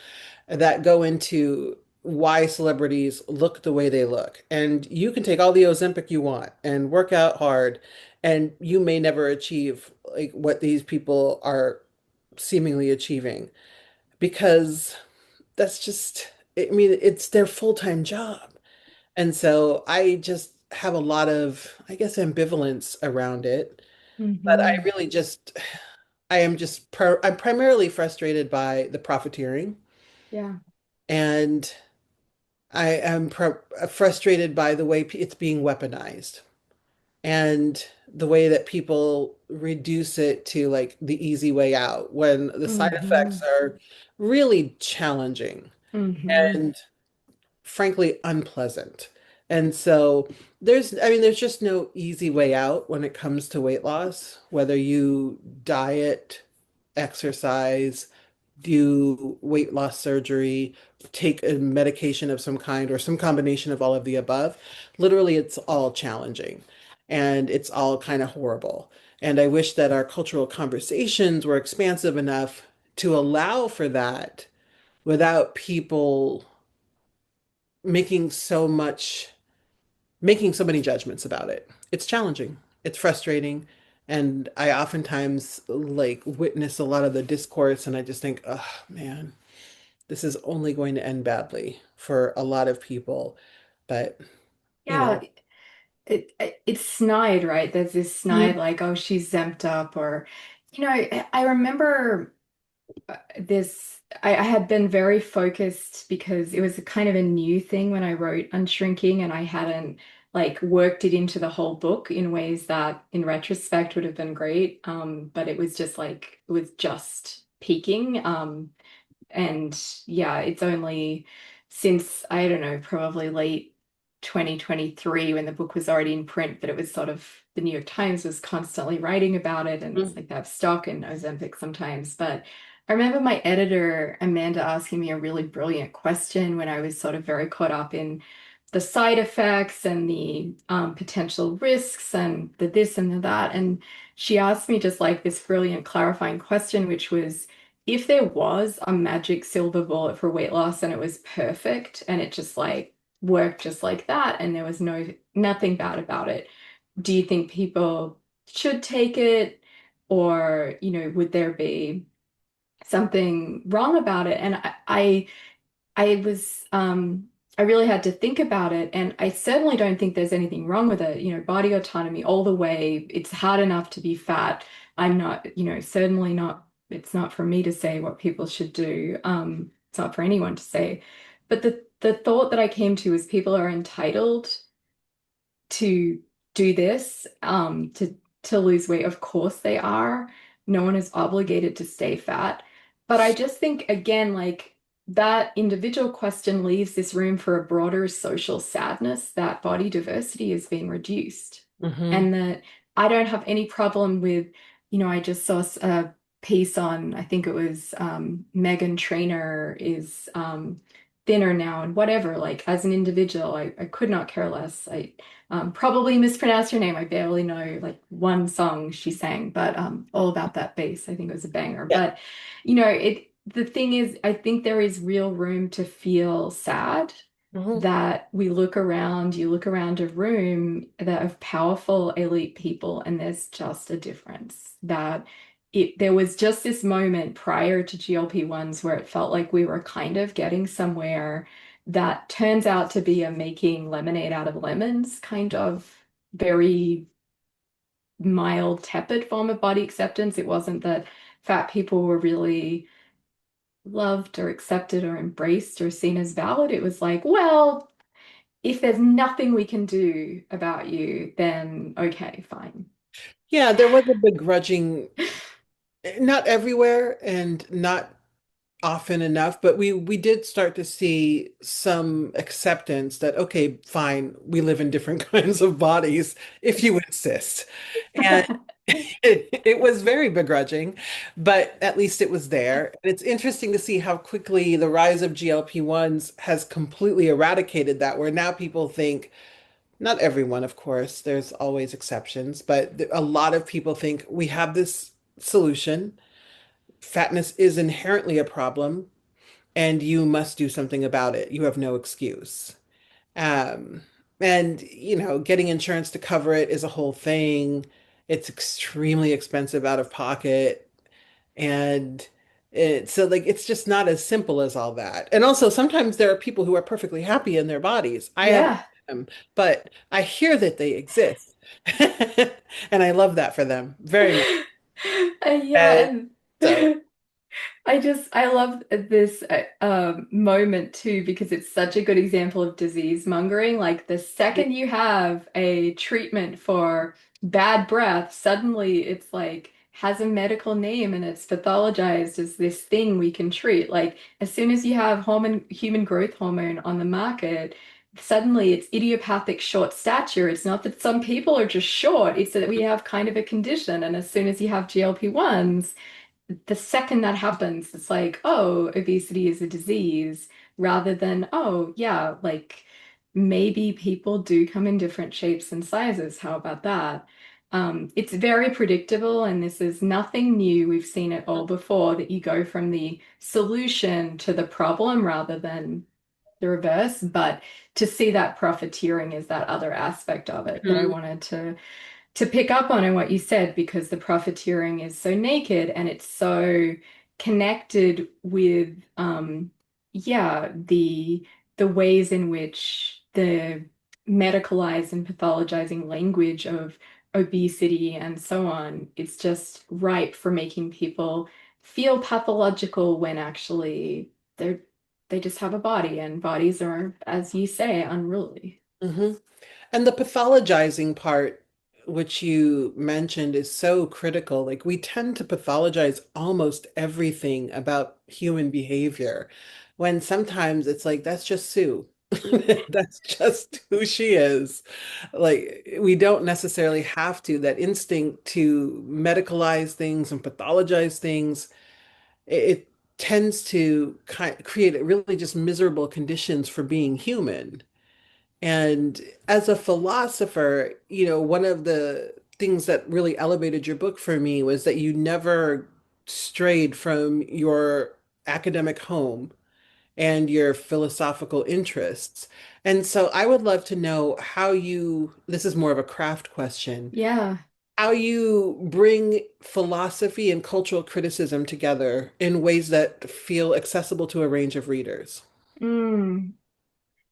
that go into why celebrities look the way they look. And you can take all the Ozempic you want and work out hard, and you may never achieve like what these people are seemingly achieving because that's just, I mean, it's their full-time job. And so I just have a lot of, I guess, ambivalence around it. But I mhm, really just, I am just, I'm primarily frustrated by the profiteering. yeah. And I am frustrated by the way it's being weaponized and the way that people reduce it to like the easy way out when the side effects Mhm, are really challenging mhm, and frankly unpleasant. And so there's just no easy way out when it comes to weight loss, whether you diet, exercise, do weight loss surgery, take a medication of some kind, or some combination of all of the above. Literally, it's all challenging and it's all kind of horrible. And I wish that our cultural conversations were expansive enough to allow for that without people making so much. making so many judgments about it. It's challenging, it's frustrating, and I oftentimes like witness a lot of the discourse and I just think, oh man, this is only going to end badly for a lot of people. But, you Yeah, know, it's snide, right? There's this snide Mhm. like, oh, she's zemped up, or I remember I had been very focused because it was a kind of a new thing when I wrote Unshrinking, and I hadn't like worked it into the whole book in ways that in retrospect would have been great. But it was just like it was just peaking. And yeah, it's only since, I don't know, probably late 2023 when the book was already in print, but it was sort of the New York Times was constantly writing about it, and it's like they have stock in Ozempic sometimes. But I remember my editor, Amanda, asking me a really brilliant question when I was sort of very caught up in the side effects and the potential risks and the this and the that. And she asked me just like this brilliant clarifying question, which was, if there was a magic silver bullet for weight loss and it was perfect and it just like worked just like that and there was nothing bad about it, do you think people should take it, or would there be something wrong about it? And I was I really had to think about it, and I certainly don't think there's anything wrong with it. Body autonomy all the way. It's hard enough to be fat. I'm not, certainly not, it's not for me to say what people should do. It's not for anyone to say. But the thought that I came to is people are entitled to do this, to lose weight. Of course they are. No one is obligated to stay fat. But I just think, again, like that individual question leaves this room for a broader social sadness that body diversity is being reduced. Mhm. And that I don't have any problem with, I just saw a piece on, I think it was Megan Trainor is thinner now and whatever. Like as an individual, I could not care less. I probably mispronounced her name. I barely know like one song she sang, but all about that bass. I think it was a banger. Yeah. But the thing is, I think there is real room to feel sad Mhm. that you look around a room that of powerful elite people, and there's just a difference. That there was just this moment prior to GLP-1s where it felt like we were kind of getting somewhere that turns out to be a making lemonade out of lemons kind of very mild, tepid form of body acceptance. It wasn't that fat people were really loved or accepted or embraced or seen as valid. It was like, well, if there's nothing we can do about you, then okay, fine. Yeah, there was a begrudging, not everywhere and not often enough, but we did start to see some acceptance that, okay, fine, we live in different kinds of bodies if you insist. And it was very begrudging, but at least it was there. And it's interesting to see how quickly the rise of GLP-1s has completely eradicated that, where now people think, not everyone, of course, there's always exceptions, but a lot of people think we have this solution. Fatness is inherently a problem, and you must do something about it. You have no excuse. Um, and, getting insurance to cover it is a whole thing. It's extremely expensive out of pocket. And so like it's just not as simple as all that. And also sometimes there are people who are perfectly happy in their bodies. I haven't Yeah. met them, but I hear that they exist. And I love that for them very much. Yeah, And and so I love this moment too because it's such a good example of disease mongering. Like the second you have a treatment for bad breath, suddenly it's like has a medical name and it's pathologized as this thing we can treat. Like as soon as you have human growth hormone on the market, suddenly it's idiopathic short stature. It's not that some people are just short, it's that we have kind of a condition. And as soon as you have GLP-1s, the second that happens, it's like, oh, obesity is a disease, rather than, oh, yeah, like maybe people do come in different shapes and sizes. How about that? It's very predictable, and this is nothing new. We've seen it all before, that you go from the solution to the problem rather than the reverse, but to see that profiteering is that other aspect of it that I Mhm. wanted to pick up on in what you said, because the profiteering is so naked and it's so connected with yeah, the ways in which the medicalized and pathologizing language of obesity and so on, it's just ripe for making people feel pathological when actually they just have a body, and bodies are, as you say, unruly. Mhm. And the pathologizing part, which you mentioned, is so critical. Like we tend to pathologize almost everything about human behavior, when sometimes it's like, that's just Sue. That's just who she is. Like we don't necessarily have to. That instinct to medicalize things and pathologize things, it tends to create really just miserable conditions for being human. And as a philosopher, one of the things that really elevated your book for me was that you never strayed from your academic home and your philosophical interests. And so I would love to know how this is more of a craft question, Yeah. how you bring philosophy and cultural criticism together in ways that feel accessible to a range of readers. Mm.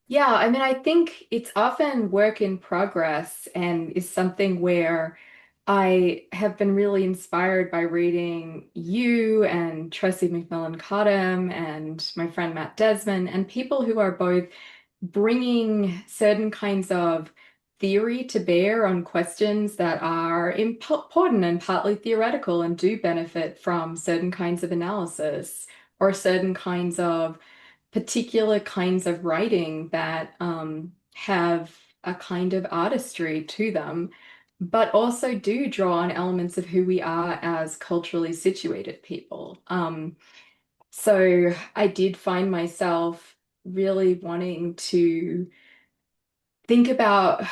Yeah, I mean, I think it's often work in progress and is something where I have been really inspired by reading you and Tracy McMillan Cottom and my friend Matt Desmond, and people who are both bringing certain kinds of theory to bear on questions that are important and partly theoretical and do benefit from certain kinds of analysis or certain kinds of particular kinds of writing that have a kind of artistry to them, but also do draw on elements of who we are as culturally situated people. So I did find myself really wanting to think about,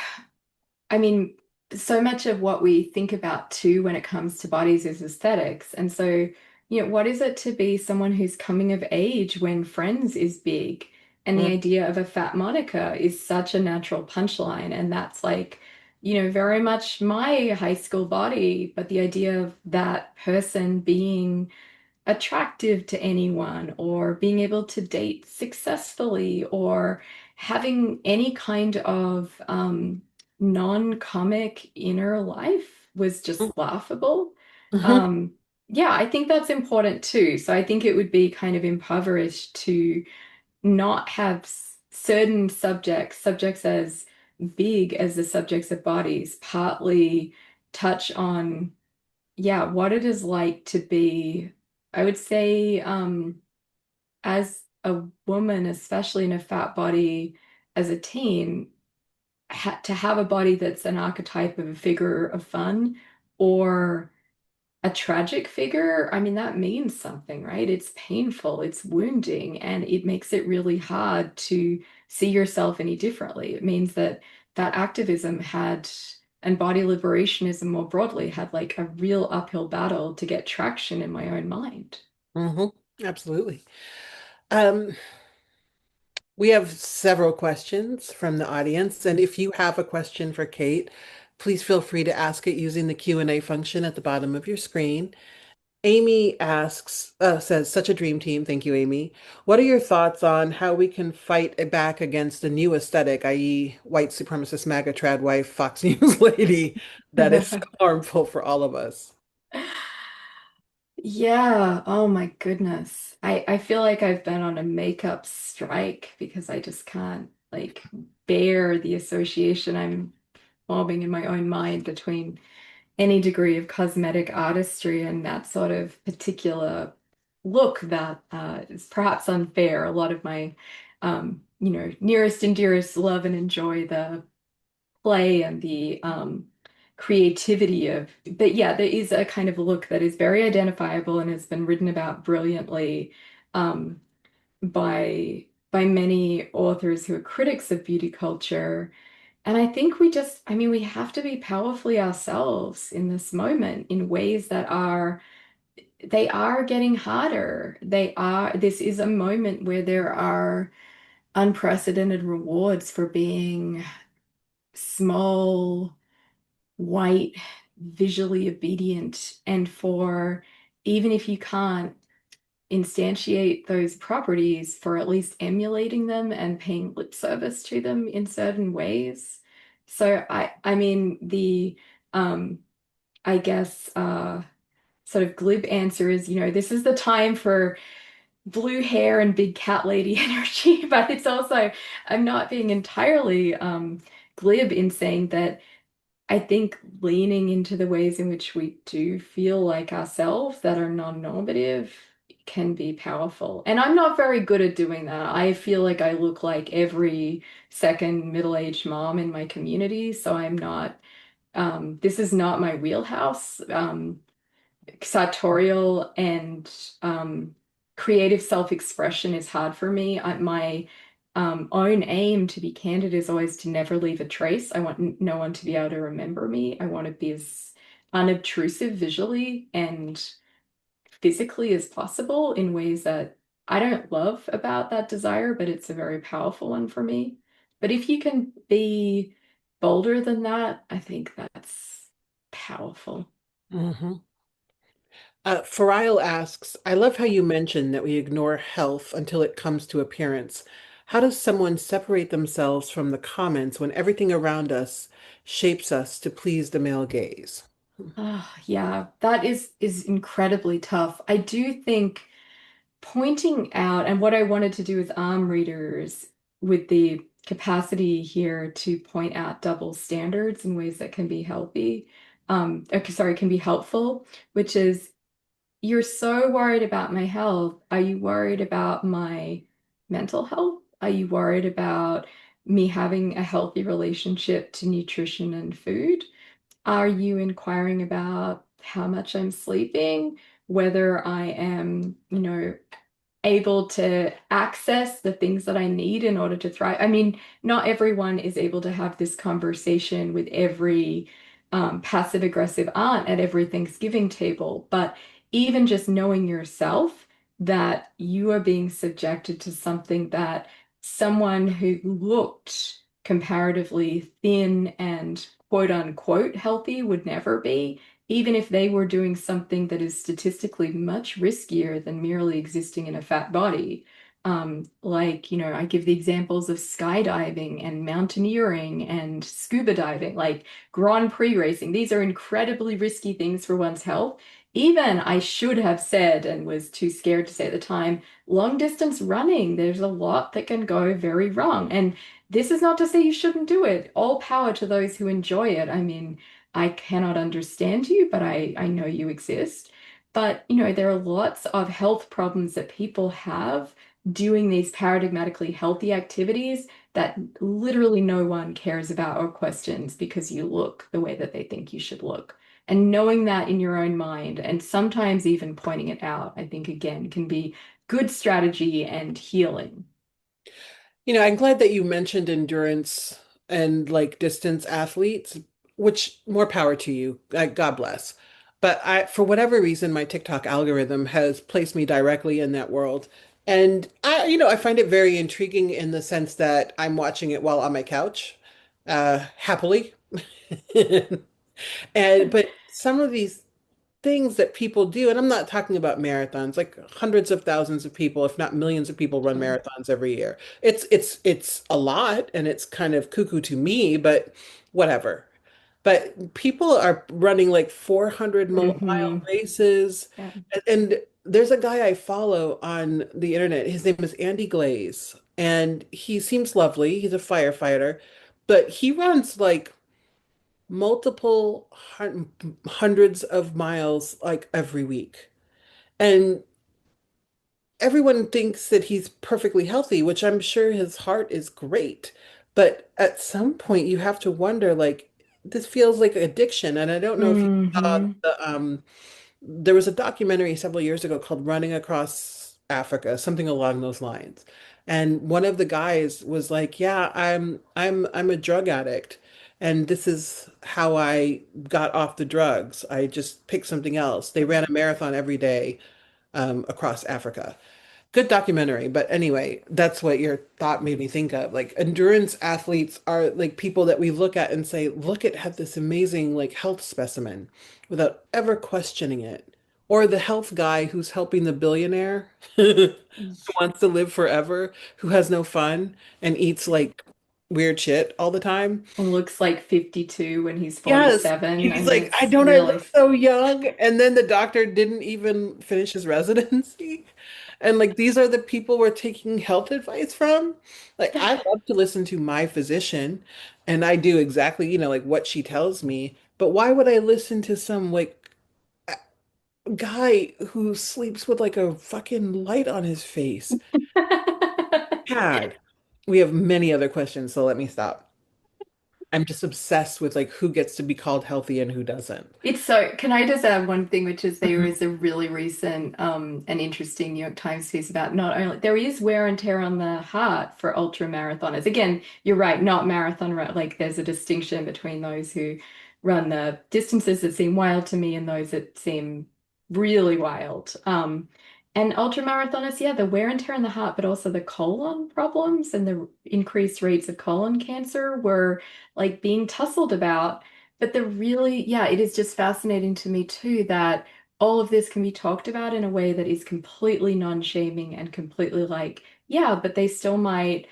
I mean, so much of what we think about too when it comes to bodies is aesthetics. And so, what is it to be someone who's coming of age when Friends is big? And the Mm, idea of a fat Monica is such a natural punchline. And that's like, very much my high school body, but the idea of that person being attractive to anyone or being able to date successfully or having any kind of non-comic inner life was mm, just laughable. mhm, Um, yeah, I think that's important too. So I think it would be kind of impoverished to not have certain subjects as big as the subjects of bodies, partly touch on yeah, what it is like to be, I would say, as a woman, especially in a fat body as a teen, ha to have a body that's an archetype of a figure of fun or a tragic figure, I mean, that means something, right? It's painful, it's wounding, and it makes it really hard to see yourself any differently. It means that that activism had, and body liberationism more broadly, had like a real uphill battle to get traction in my own mind. mhm. Absolutely. Um, we have several questions from the audience, and if you have a question for Kate, please feel free to ask it using the Q&A function at the bottom of your screen. Amy says, such a dream team. Thank you, Amy. What are your thoughts on how we can fight back against the new aesthetic, i.e., white supremacist MAGA trad wife, Fox News lady, that is harmful for all of us? Yeah, oh my goodness. I feel like I've been on a makeup strike because I just can't like bear the association I'm forming in my own mind between any degree of cosmetic artistry and that sort of particular look that is perhaps unfair. A lot of my nearest and dearest love and enjoy the play and the creativity of, but yeah, there is a kind of look that is very identifiable and has been written about brilliantly um, by many authors who are critics of beauty culture. And I think I mean, we have to be powerfully ourselves in this moment in ways that they are getting harder. This is a moment where there are unprecedented rewards for being small, white, visually obedient, and for even if you can't instantiate those properties, for at least emulating them and paying lip service to them in certain ways. So I mean um I guess sort of glib answer is, this is the time for blue hair and big cat lady energy, but it's also, I'm not being entirely glib in saying that I think leaning into the ways in which we do feel like ourselves that are non-normative can be powerful. And I'm not very good at doing that. I feel like I look like every second middle-aged mom in my community, so I'm not, this is not my wheelhouse. Sartorial and creative self-expression is hard for me. My own aim, to be candid, is always to never leave a trace. I want no one to be able to remember me. I want to be as unobtrusive visually and physically as possible in ways that I don't love about that desire, but it's a very powerful one for me. But if you can be bolder than that, I think that's powerful. Hmm. Farile asks, I love how you mentioned that we ignore health until it comes to appearance. How does someone separate themselves from the comments when everything around us shapes us to please the male gaze? Oh, yeah, that is incredibly tough. I do think pointing out, and what I wanted to do with readers with the capacity here to point out double standards in ways that can be healthy, sorry, can be helpful, which is, you're so worried about my health. Are you worried about my mental health? Are you worried about me having a healthy relationship to nutrition and food? Are you inquiring about how much I'm sleeping, whether I am, able to access the things that I need in order to thrive? I mean, not everyone is able to have this conversation with every passive aggressive aunt at every Thanksgiving table, but even just knowing yourself that you are being subjected to something that someone who looked comparatively thin and quote unquote healthy would never be, even if they were doing something that is statistically much riskier than merely existing in a fat body. Like, I give the examples of skydiving and mountaineering and scuba diving, like Grand Prix racing. These are incredibly risky things for one's health. Even I should have said, and was too scared to say at the time, long distance running. There's a lot that can go very wrong. And this is not to say you shouldn't do it. All power to those who enjoy it. I mean, I cannot understand you, but I know you exist. But, there are lots of health problems that people have doing these paradigmatically healthy activities that literally no one cares about or questions because you look the way that they think you should look. And knowing that in your own mind, and sometimes even pointing it out, I think again can be good strategy and healing. I'm glad that you mentioned endurance and like distance athletes, which more power to you. God bless. But for whatever reason, my TikTok algorithm has placed me directly in that world. And I find it very intriguing in the sense that I'm watching it while on my couch, happily. But some of these things that people do, and I'm not talking about marathons, like hundreds of thousands of people, if not millions of people run marathons every year. It's a lot and it's kind of cuckoo to me, but whatever. But people are running like 400-mile Hmm. races. Yeah. And there's a guy I follow on the internet. His name is Andy Glaze, and he seems lovely. He's a firefighter, but he runs like multiple hundreds of miles like every week. And everyone thinks that he's perfectly healthy, which I'm sure his heart is great. But at some point you have to wonder, like, this feels like addiction. And I don't know if you saw Hmm. there was a documentary several years ago called Running Across Africa, something along those lines. And one of the guys was like, "Yeah, I'm a drug addict, and this is how I got off the drugs. I just picked something else." They ran a marathon every day across Africa. Good documentary, but anyway, that's what your thought made me think of. Like endurance athletes are like people that we look at and say, look at have this amazing like health specimen without ever questioning it. Or the health guy who's helping the billionaire who wants to live forever, who has no fun and eats like weird shit all the time. Looks like 52 when he's Yes. 47. I He's mean, like, it's I really, look so young? And then the doctor didn't even finish his residency. And like these are the people we're taking health advice from. Like I love to listen to my physician and I do exactly, like what she tells me. But why would I listen to some like guy who sleeps with like a fucking light on his face? God. We have many other questions, so let me stop. I'm just obsessed with like who gets to be called healthy and who doesn't. It's so, can I just add one thing, which is there Mhm. is a really recent and interesting New York Times piece about not only there is wear and tear on the heart for ultra marathoners. Again, you're right, not like there's a distinction between those who run the distances that seem wild to me and those that seem really wild. And ultra marathoners, yeah, the wear and tear on the heart, but also the colon problems and the increased rates of colon cancer were like being tussled about. But yeah, it is just fascinating to me too that all of this can be talked about in a way that is completely non-shaming and completely like, yeah, but they still might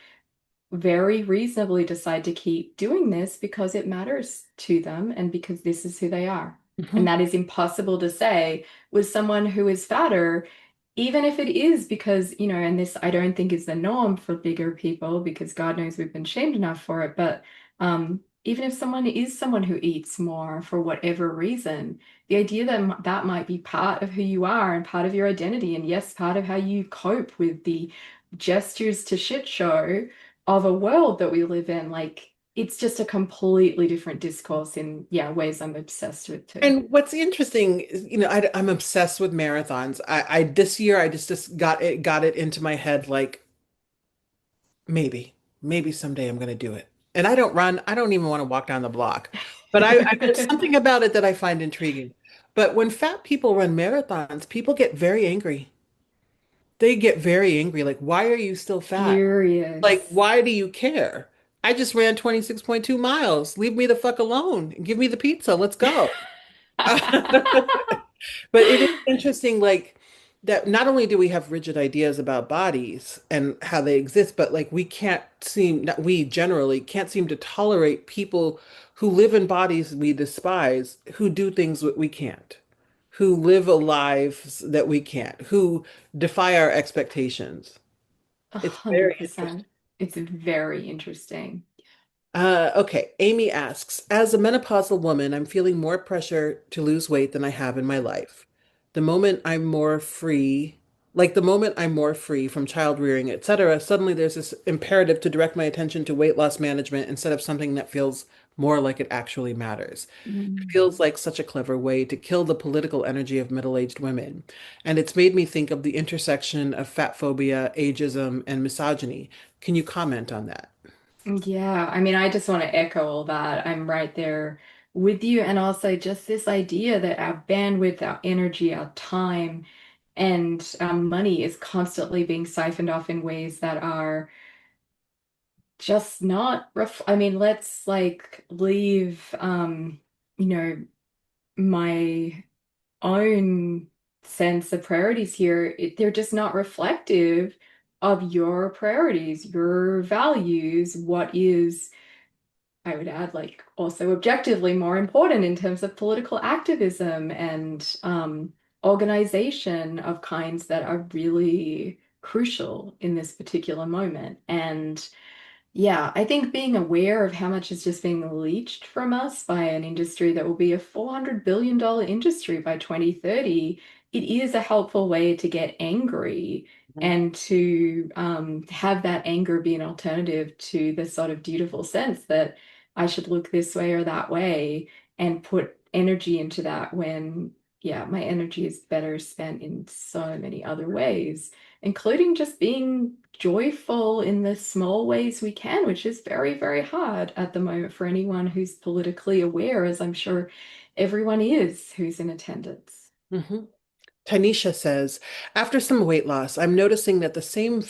very reasonably decide to keep doing this because it matters to them and because this is who they are. And Mhm. that is impossible to say with someone who is fatter, even if it is because, and this I don't think is the norm for bigger people because God knows we've been shamed enough for it. But even if someone is someone who eats more for whatever reason, the idea that that might be part of who you are and part of your identity, and yes, part of how you cope with the gestures to shit show of a world that we live in. Like it's just a completely different discourse in, yeah, ways I'm obsessed with too. And what's interesting is, I'm obsessed with marathons. I this year I just got it into my head like maybe someday I'm gonna do it. And I don't run, I don't even want to walk down the block. But there's something about it that I find intriguing. But when fat people run marathons, people get very angry. They get very angry. Like, why are you still fat? Like, Furious. why do you care? I just ran 26.2 miles. Leave me the fuck alone. Give me the pizza. Let's go. But it is interesting, like that not only do we have rigid ideas about bodies and how they exist, but like we generally can't seem to tolerate people who live in bodies we despise, who do things that we can't, who live a lives that we can't, who defy our expectations. It's very interesting. 100%. It's very interesting. Okay, Amy asks, as a menopausal woman, I'm feeling more pressure to lose weight than I have in my life. The moment I'm more free, the moment I'm more free from child rearing, etc., suddenly there's this imperative to direct my attention to weight loss management instead of something that feels more like it actually matters. It Mm. feels like such a clever way to kill the political energy of middle-aged women. And it's made me think of the intersection of fat phobia, ageism, and misogyny. Can you comment on that? Yeah, I mean, I just want to echo all that. I'm right there with you. And also just this idea that our bandwidth, our energy, our time, and our money is constantly being siphoned off in ways that are just not I mean, let's like leave you know, my own sense of priorities here. They're just not reflective of your priorities, your values, what is, I would add, like also objectively more important in terms of political activism and organization of kinds that are really crucial in this particular moment. And yeah, I think being aware of how much is just being leached from us by an industry that will be a $400 billion industry by 2030, it is a helpful way to get angry and to have that anger be an alternative to the sort of dutiful sense that I should look this way or that way and put energy into that when, yeah, my energy is better spent in so many other ways, including just being joyful in the small ways we can, which is very, very hard at the moment for anyone who's politically aware, as I'm sure everyone is who's in attendance. Mhm. Tanisha says, after some weight loss, I'm noticing that the same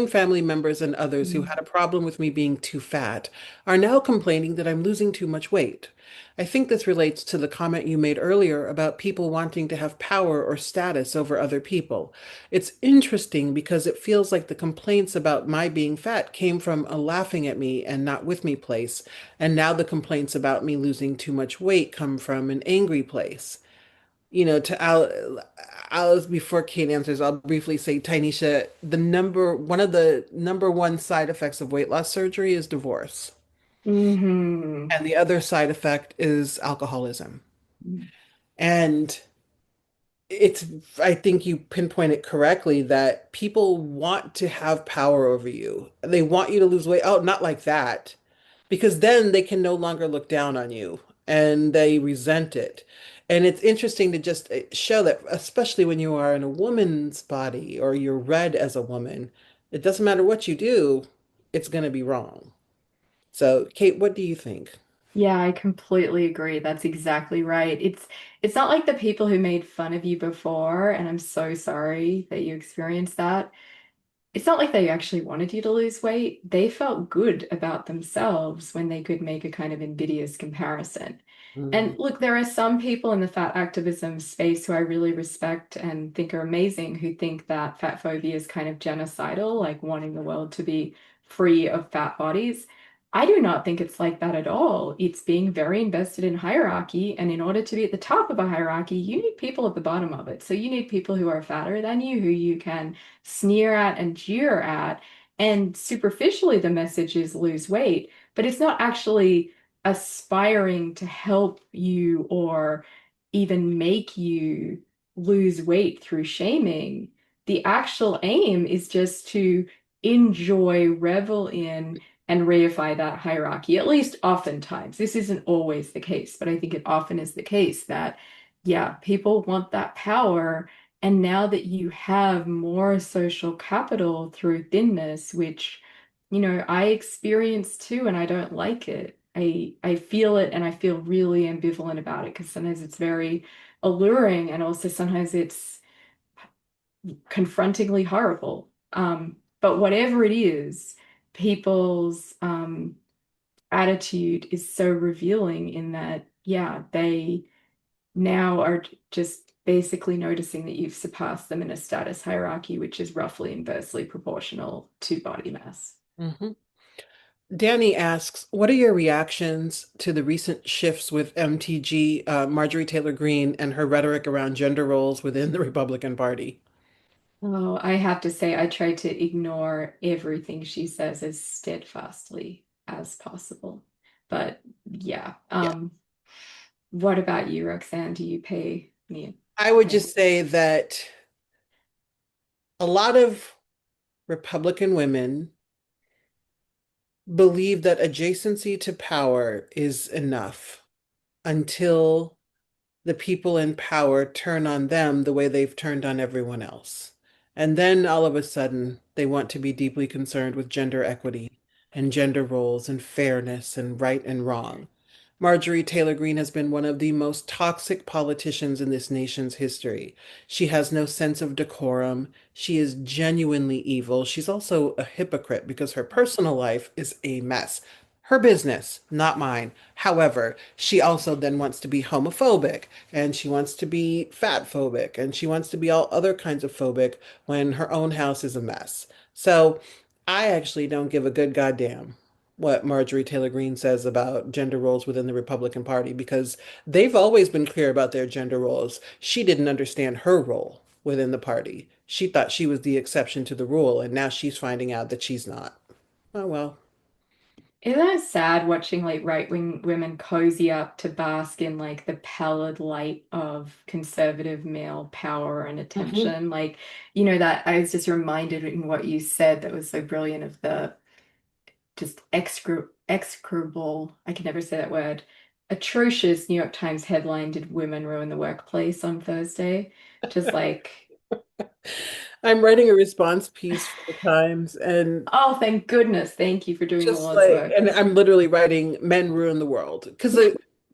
family members and others who Mm. had a problem with me being too fat are now complaining that I'm losing too much weight. I think this relates to the comment you made earlier about people wanting to have power or status over other people. It's interesting because it feels like the complaints about my being fat came from a laughing at me and not with me place, and now the complaints about me losing too much weight come from an angry place. Alice, before Kate answers, I'll briefly say, Tynesha, one of the number one side effects of weight loss surgery is divorce. Hmm. And the other side effect is alcoholism. And it's, I think you pinpoint it correctly that people want to have power over you. They want you to lose weight. Oh, not like that. Because then they can no longer look down on you and they resent it. And it's interesting to just show that, especially when you are in a woman's body or you're read as a woman, it doesn't matter what you do, it's going to be wrong. So, Kate, what do you think? Yeah, I completely agree. That's exactly right. It's not like the people who made fun of you before, and I'm so sorry that you experienced that. It's not like they actually wanted you to lose weight. They felt good about themselves when they could make a kind of invidious comparison. Mhm. And look, there are some people in the fat activism space who I really respect and think are amazing who think that fat phobia is kind of genocidal, like wanting the world to be free of fat bodies. I do not think it's like that at all. It's being very invested in hierarchy, and in order to be at the top of a hierarchy, you need people at the bottom of it. So you need people who are fatter than you, who you can sneer at and jeer at. And superficially, the message is lose weight, but it's not actually aspiring to help you or even make you lose weight through shaming. The actual aim is just to enjoy, revel in, and reify that hierarchy, at least oftentimes. This isn't always the case, but I think it often is the case that, yeah, people want that power. And now that you have more social capital through thinness, which, I experience too, and I don't like it. I feel it and I feel really ambivalent about it because sometimes it's very alluring and also sometimes it's confrontingly horrible. But whatever it is, people's attitude is so revealing in that, yeah, they now are just basically noticing that you've surpassed them in a status hierarchy, which is roughly inversely proportional to body mass. Mhm. Danny asks, what are your reactions to the recent shifts with MTG, Marjorie Taylor Greene, and her rhetoric around gender roles within the Republican Party? Oh, I have to say, I try to ignore everything she says as steadfastly as possible. But yeah, Yeah. what about you, Roxanne? Do you pay me? I would Pay? just say that a lot of Republican women believe that adjacency to power is enough until the people in power turn on them the way they've turned on everyone else. And then all of a sudden, they want to be deeply concerned with gender equity and gender roles and fairness and right and wrong. Marjorie Taylor Greene has been one of the most toxic politicians in this nation's history. She has no sense of decorum. She is genuinely evil. She's also a hypocrite because her personal life is a mess. Her business, not mine. However, she also then wants to be homophobic and she wants to be fat phobic and she wants to be all other kinds of phobic when her own house is a mess. So I actually don't give a good goddamn what Marjorie Taylor Greene says about gender roles within the Republican Party because they've always been clear about their gender roles. She didn't understand her role within the party. She thought she was the exception to the rule, and now she's finding out that she's not. Oh well. Isn't it sad watching like right-wing women cozy up to bask in like the pallid light of conservative male power and Mhm. attention? Like, that I was just reminded in what you said that was so brilliant of the just execrable, I can never say that word, atrocious New York Times headline, Did Women Ruin the Workplace on Thursday? Just like, I'm writing a response piece for the Times and oh, thank goodness. Thank you for doing the just Lord's like, work. and I'm literally writing men ruin the world because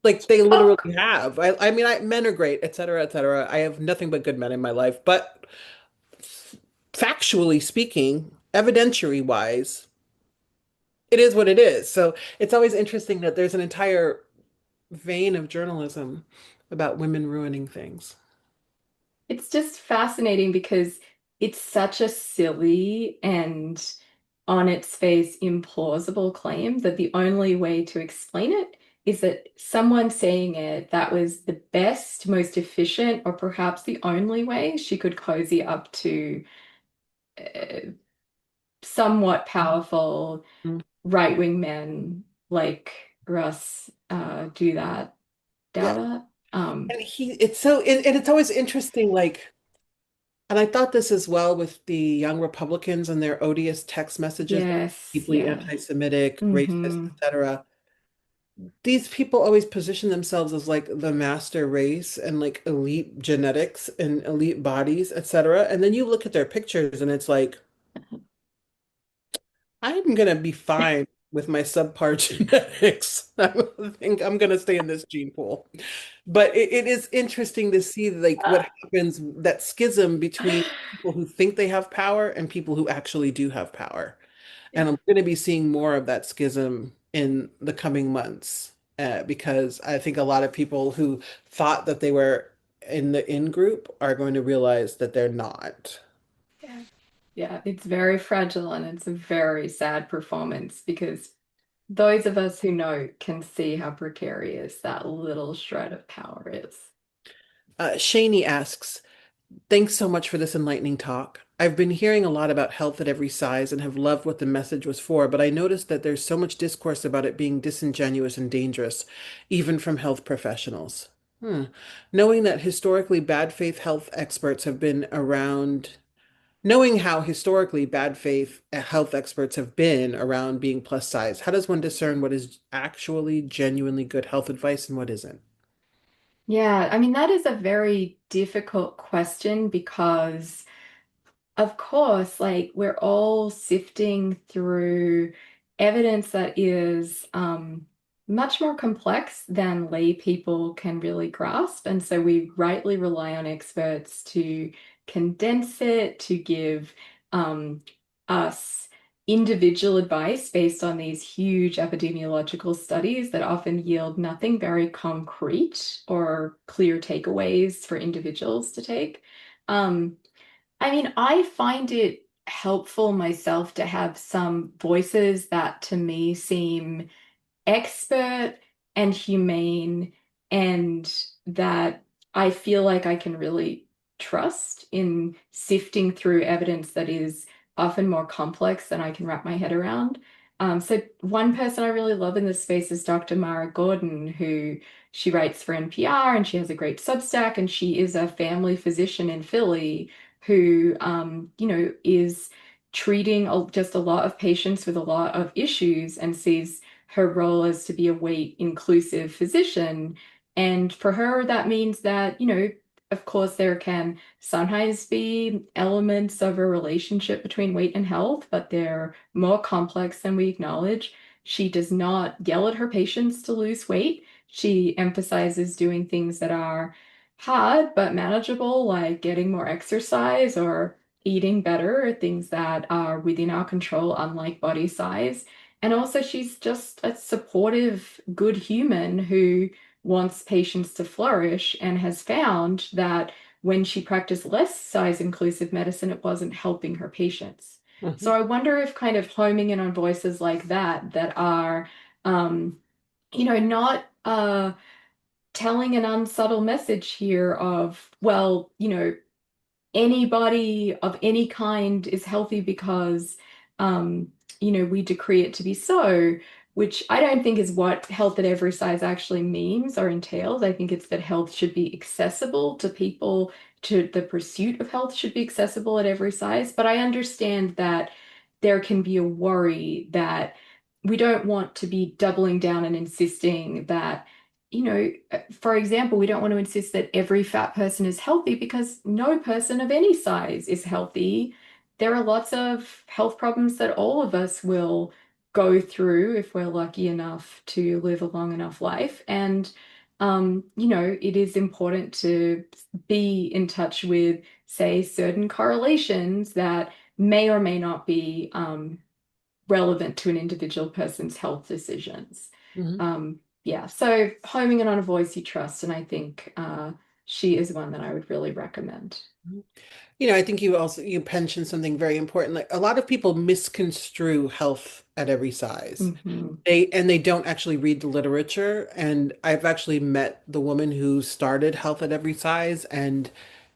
Like they Of literally have. I mean, men are great, et cetera, et cetera. I have nothing but good men in my life, but factually speaking, evidentiary wise, it is what it is. So it's always interesting that there's an entire vein of journalism about women ruining things. It's just fascinating because it's such a silly and on its face implausible claim that the only way to explain it is that someone saying it that was the best, most efficient, or perhaps the only way she could cozy up to uh, somewhat powerful Mm. right-wing men like Russ do that, Yeah. doubt that. And and it's always interesting, like, and I thought this as well with the young Republicans and their odious text messages, Yes, deeply yeah. anti-Semitic, racist, Hmm. etc. These people always position themselves as like the master race and like elite genetics and elite bodies, etc. And then you look at their pictures and it's like, I'm gonna be fine with my subpar genetics. I think I'm gonna stay in this gene pool. But it is interesting to see like what happens, that schism between people who think they have power and people who actually do have power. And I'm going to be seeing more of that schism in the coming months, because I think a lot of people who thought that they were in the in group are going to realize that they're not. Yeah. Yeah, it's very fragile and it's a very sad performance because those of us who know can see how precarious that little shred of power is. Shani asks, thanks so much for this enlightening talk. I've been hearing a lot about health at every size and have loved what the message was for, but I noticed that there's so much discourse about it being disingenuous and dangerous, even from health professionals. Hmm. Knowing that historically bad faith health experts have been around, knowing how historically bad faith health experts have been around being plus size, how does one discern what is actually genuinely good health advice and what isn't? Yeah, I mean, that is a very difficult question because of course, like we're all sifting through evidence that is much more complex than lay people can really grasp. And so we rightly rely on experts to condense it, to give um, us individual advice based on these huge epidemiological studies that often yield nothing very concrete or clear takeaways for individuals to take. Um, I mean, I find it helpful myself to have some voices that to me seem expert and humane, and that I feel like I can really trust in sifting through evidence that is often more complex than I can wrap my head around. So one person I really love in this space is Dr. Mara Gordon, who she writes for NPR and she has a great Substack, and she is a family physician in Philly who, is treating just a lot of patients with a lot of issues and sees her role as to be a weight inclusive physician. And for her, that means that, of course, there can sometimes be elements of a relationship between weight and health, but they're more complex than we acknowledge. She does not yell at her patients to lose weight. She emphasizes doing things that are hard but manageable, like getting more exercise or eating better, things that are within our control, unlike body size. And also, she's just a supportive, good human who wants patients to flourish and has found that when she practiced less size inclusive medicine, it wasn't helping her patients. So Mhm. I wonder if kind of homing in on voices like that are, um, not telling an unsubtle message here of, well, anybody of any kind is healthy because we decree it to be so, which I don't think is what health at every size actually means or entails. I think it's that health should be accessible to people, to the pursuit of health should be accessible at every size. But I understand that there can be a worry that we don't want to be doubling down and insisting that for example, we don't want to insist that every fat person is healthy because no person of any size is healthy. There are lots of health problems that all of us will go through if we're lucky enough to live a long enough life. And, it is important to be in touch with, say, certain correlations that may or may not be relevant to an individual person's health decisions. Mhm. Yeah, so homing in on a voice you trust, and I think she is one that I would really recommend. I think you mentioned something very important. Like a lot of people misconstrue health at every size. Hmm. They don't actually read the literature. And I've actually met the woman who started Health at Every Size, and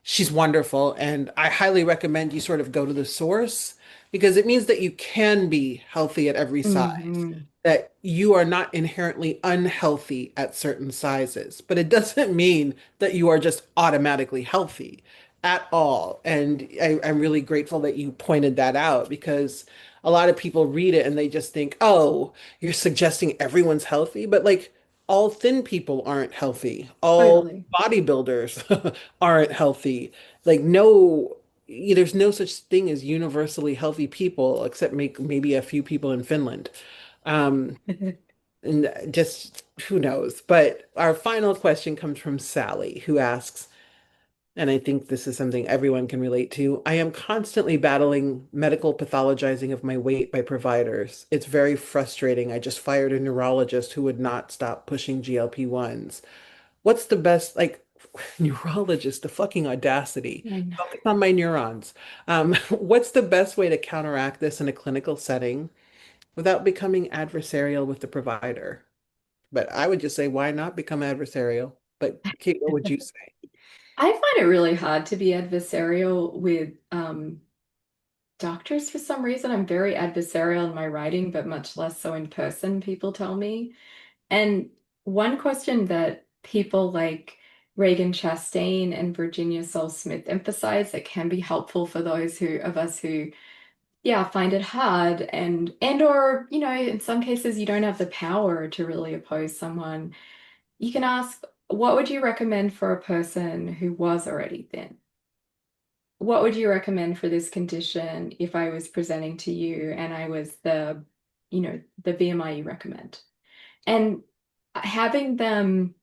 she's wonderful. And I highly recommend you sort of go to the source because it means that you can be healthy at every size, Hmm. that you are not inherently unhealthy at certain sizes. But it doesn't mean that you are just automatically healthy at all. And I'm really grateful that you pointed that out because a lot of people read it and they just think, oh, you're suggesting everyone's healthy, but like all thin people aren't healthy. All Totally. bodybuilders aren't healthy. Like no, there's no such thing as universally healthy people, except maybe a few people in Finland. Um, and just who knows? But our final question comes from Sally, who asks, and I think this is something everyone can relate to. I am constantly battling medical pathologizing of my weight by providers. It's very frustrating. I just fired a neurologist who would not stop pushing GLP-1s. What's the best, like, neurologist, the fucking audacity. I know. Focus on my neurons. What's the best way to counteract this in a clinical setting without becoming adversarial with the provider? But I would just say, why not become adversarial? But Kate, what would you say? I find it really hard to be adversarial with doctors for some reason. I'm very adversarial in my writing, but much less so in person, people tell me. And one question that people like Reagan Chastain and Virginia Sol Smith emphasize that can be helpful for those of us who, yeah, find it hard and or, in some cases you don't have the power to really oppose someone. You can ask, what would you recommend for a person who was already thin? What would you recommend for this condition if I was presenting to you and I was the BMI you recommend? And having them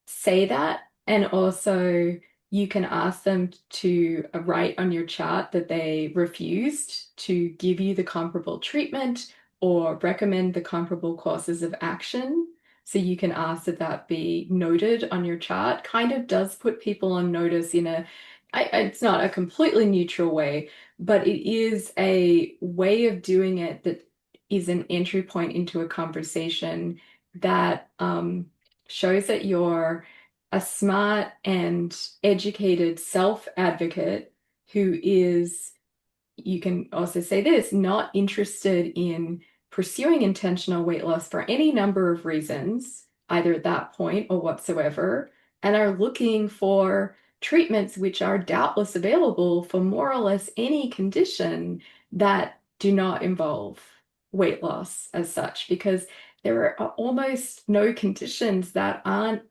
say that, and also you can ask them to write on your chart that they refused to give you the comparable treatment or recommend the comparable courses of action. So you can ask that that be noted on your chart. Kind of does put people on notice in it's not a completely neutral way, but it is a way of doing it that is an entry point into a conversation that shows that you're a smart and educated self-advocate who is, you can also say this, not interested in pursuing intentional weight loss for any number of reasons, either at that point or whatsoever, and are looking for treatments which are doubtless available for more or less any condition that do not involve weight loss as such, because there are almost no conditions that aren't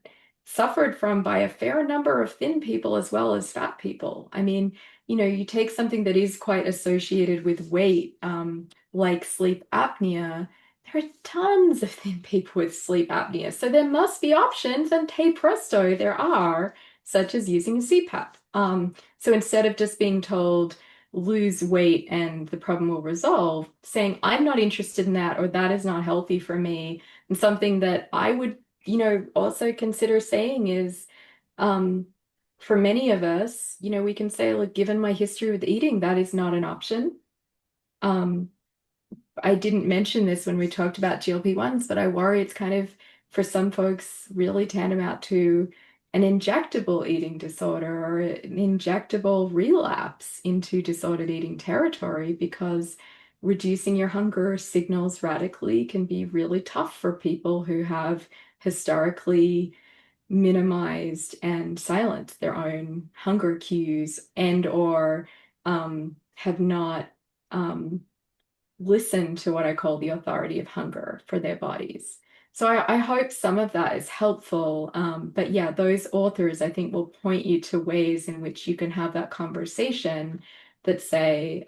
suffered from by a fair number of thin people as well as fat people. I mean, you take something that is quite associated with weight, like sleep apnea. There are tons of thin people with sleep apnea. So there must be options, and hey presto, there are, such as using a CPAP. So instead of just being told, lose weight and the problem will resolve, saying, I'm not interested in that, or that is not healthy for me. And something that I would, also consider saying is, for many of us, we can say, look, given my history with eating, that is not an option. Um, I didn't mention this when we talked about GLP-1s, but I worry it's kind of, for some folks, really tantamount to an injectable eating disorder or an injectable relapse into disordered eating territory, because reducing your hunger signals radically can be really tough for people who have historically minimized and silenced their own hunger cues and or have not um, listened to what I call the authority of hunger for their bodies. So I hope some of that is helpful. But yeah, those authors I think will point you to ways in which you can have that conversation that say,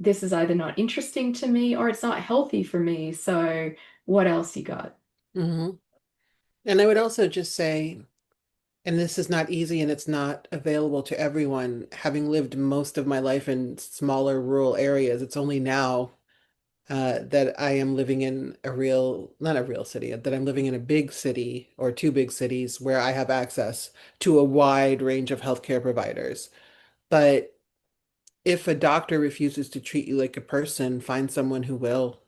this is either not interesting to me or it's not healthy for me. So what else you got? Hmm. And I would also just say, and this is not easy and it's not available to everyone, having lived most of my life in smaller rural areas, it's only now that I am living in a real, not a real city, that I'm living in a big city or two big cities where I have access to a wide range of healthcare providers. But if a doctor refuses to treat you like a person, find someone who will.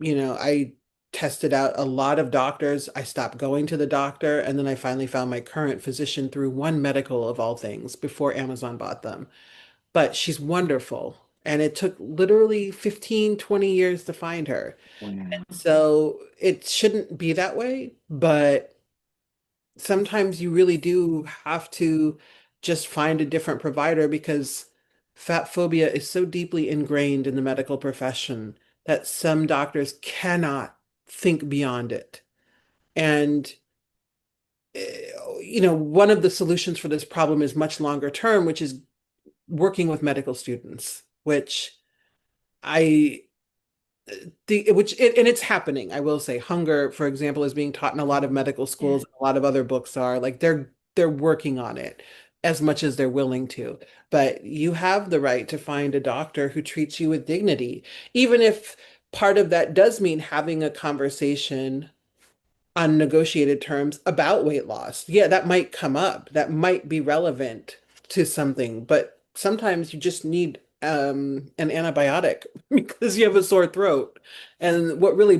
I tested out a lot of doctors. I stopped going to the doctor, and then I finally found my current physician through One Medical of all things before Amazon bought them. But she's wonderful. And it took literally 15, 20 years to find her. Wow. So it shouldn't be that way, but sometimes you really do have to just find a different provider because fat phobia is so deeply ingrained in the medical profession that some doctors cannot think beyond it. And one of the solutions for this problem is much longer term, which is working with medical students, which I and it's happening. I will say hunger, for example, is being taught in a lot of medical Yeah. schools. A lot of other books are like they're working on it as much as they're willing to. But you have the right to find a doctor who treats you with dignity, even if part of that does mean having a conversation on negotiated terms about weight loss. Yeah, that might come up. That might be relevant to something, but sometimes you just need an antibiotic because you have a sore throat. And what really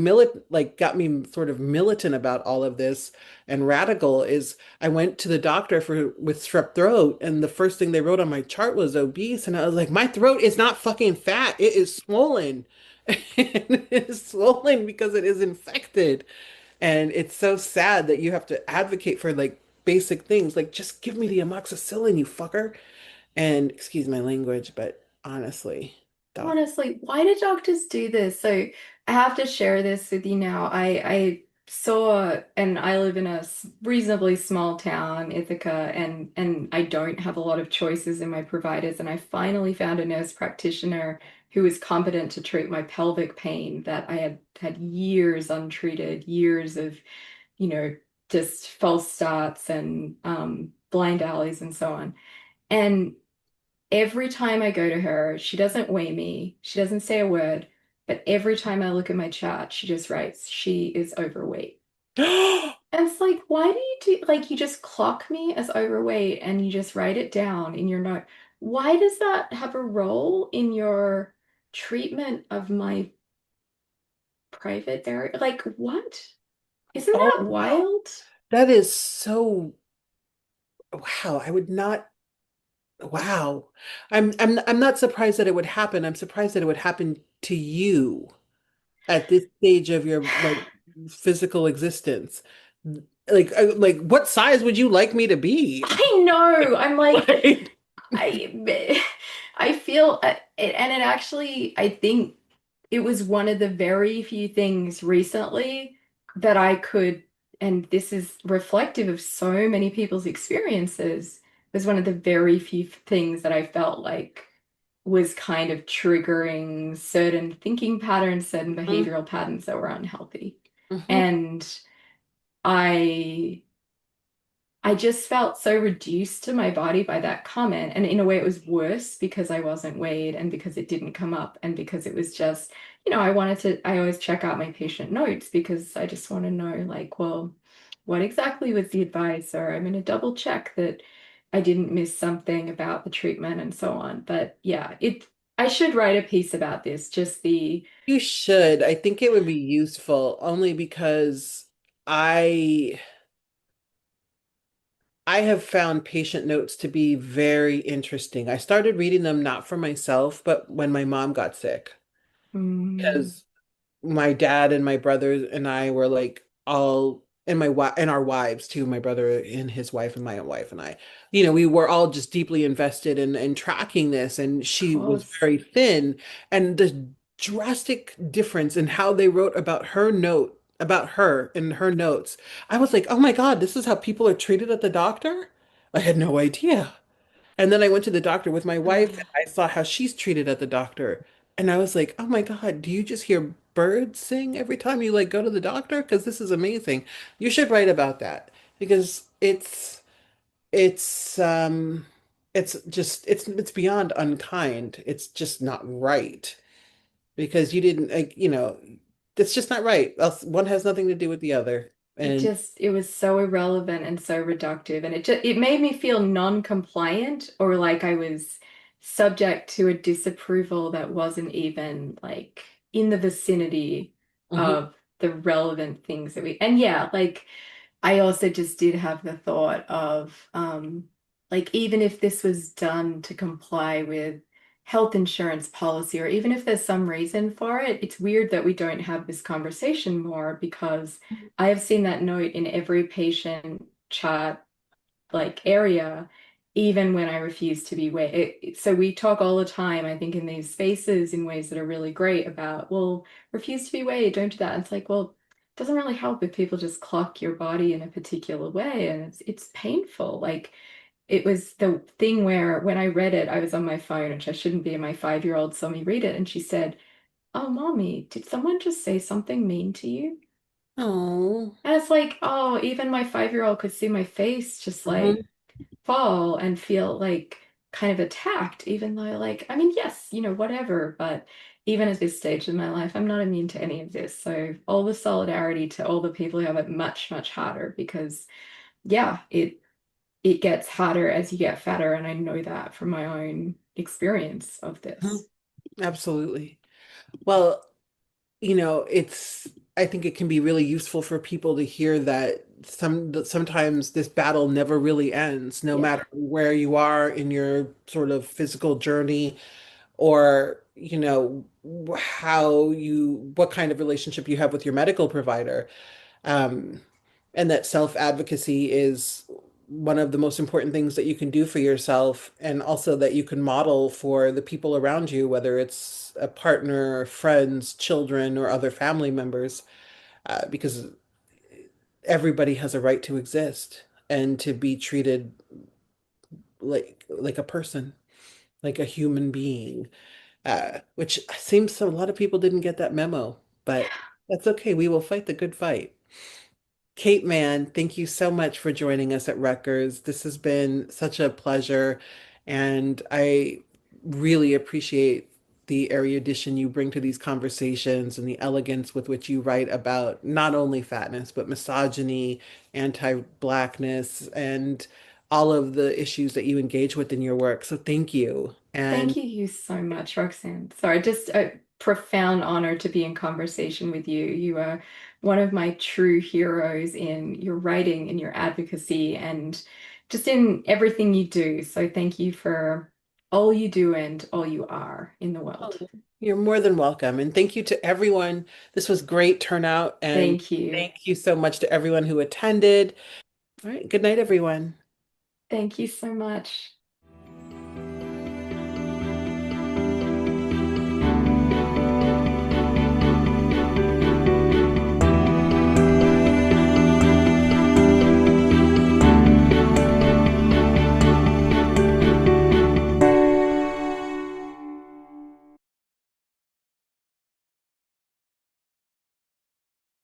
got me sort of militant about all of this and radical is I went to the doctor for with strep throat, and the first thing they wrote on my chart was obese, and I was like, my throat is not fucking fat. It is swollen. And it is swollen because it is infected. And it's so sad that you have to advocate for like basic things, like just give me the amoxicillin, you fucker. And excuse my language, but honestly, doc. Honestly, why do doctors do this? So I have to share this with you now. I saw, and I live in a reasonably small town, Ithaca, and I don't have a lot of choices in my providers. And I finally found a nurse practitioner who was competent to treat my pelvic pain that I had had years untreated, years of, you know, just false starts and blind alleys and so on. And every time I go to her, she doesn't weigh me, she doesn't say a word, but every time I look at my chart, she just writes, she is overweight. And it's like, why do you do, like, you just clock me as overweight and you just write it down in your note. Why does that have a role in your treatment of my private area? Like, what? Isn't that Oh, wild? that is so wow. I would not wow. I'm not surprised that it would happen. I'm surprised that it would happen to you at this stage of your like physical existence. Like what size would you like me to be? I know. I'm like, Like, I I feel and it actually I think it was one of the very few things recently that I could, and this is reflective of so many people's experiences, was one of the very few things that I felt like was kind of triggering certain thinking patterns, certain mhm, behavioral patterns that were unhealthy. mhm, And I I just felt so reduced to my body by that comment. And in a way, it was worse because I wasn't weighed and because it didn't come up and because it was just, I always check out my patient notes because I just want to know, like, well, what exactly was the advice? Or I'm going to double check that I didn't miss something about the treatment and so on. But yeah, I should write a piece about this, just the, You should. I think it would be useful only because I I have found patient notes to be very interesting. I started reading them not for myself, but when my mom got sick, mm, because my dad and my brothers and I were like all and my wife and our wives too, my brother and his wife and my wife and I, we were all just deeply invested in tracking this, and of she was course. very thin, and the drastic difference in how they wrote about her in her notes. I was like, oh my God, this is how people are treated at the doctor? I had no idea. And then I went to the doctor with my wife and Uh, I saw how she's treated at the doctor. And I was like, oh my God, do you just hear birds sing every time you like go to the doctor? Because this is amazing. You should write about that because it's it's just it's beyond unkind. It's just not right because you didn't like, it's just not right. Else one has nothing to do with the other. And it was so irrelevant and so reductive, and it made me feel non-compliant, or like I was subject to a disapproval that wasn't even like in the vicinity Mhm, of the relevant things that we, and yeah, like I also just did have the thought of like even if this was done to comply with health insurance policy, or even if there's some reason for it, it's weird that we don't have this conversation more, because I have seen that note in every patient chart like area, even when I refuse to be weighed. So we talk all the time, I think, in these spaces in ways that are really great about, well, refuse to be weighed, don't do that. And it's like, well, it doesn't really help if people just clock your body in a particular way, and it's painful. Like it was the thing where when I read it, I was on my phone, which I shouldn't be, and my 5-year-old saw me read it, and she said, "Oh, mommy, did someone just say something mean to you?" oh, And it's like, oh, even my 5-year-old could see my face just mhm. like fall and feel like kind of attacked, even though, like, I mean, yes, whatever, but even at this stage in my life, I'm not immune to any of this. So, all the solidarity to all the people who have it much, much harder, because, yeah, it gets harder as you get fatter, and I know that from my own experience of Mhm. this. Absolutely. Well, I think it can be really useful for people to hear that sometimes this battle never really ends, no Yeah. matter where you are in your sort of physical journey or, what kind of relationship you have with your medical provider. Um, and that self-advocacy is one of the most important things that you can do for yourself, and also that you can model for the people around you, whether it's a partner, friends, children, or other family members, because everybody has a right to exist and to be treated like a person, like a human being, which seems a lot of people didn't get that memo, but that's okay. We will fight the good fight. Kate Mann, thank you so much for joining us at Rutgers. This has been such a pleasure, and I really appreciate the erudition you bring to these conversations and the elegance with which you write about not only fatness, but misogyny, anti-Blackness, and all of the issues that you engage with in your work. So thank you. Thank And you so much, Roxanne. Sorry, just a profound honor to be in conversation with you. You are one of my true heroes in your writing, in your advocacy, and just in everything you do. So thank you for all you do and all you are in the oh, world. you're more than welcome. And thank you to everyone. This was great turnout, and Thank you. thank you so much to everyone who attended. All right, good night, everyone. Thank you so much.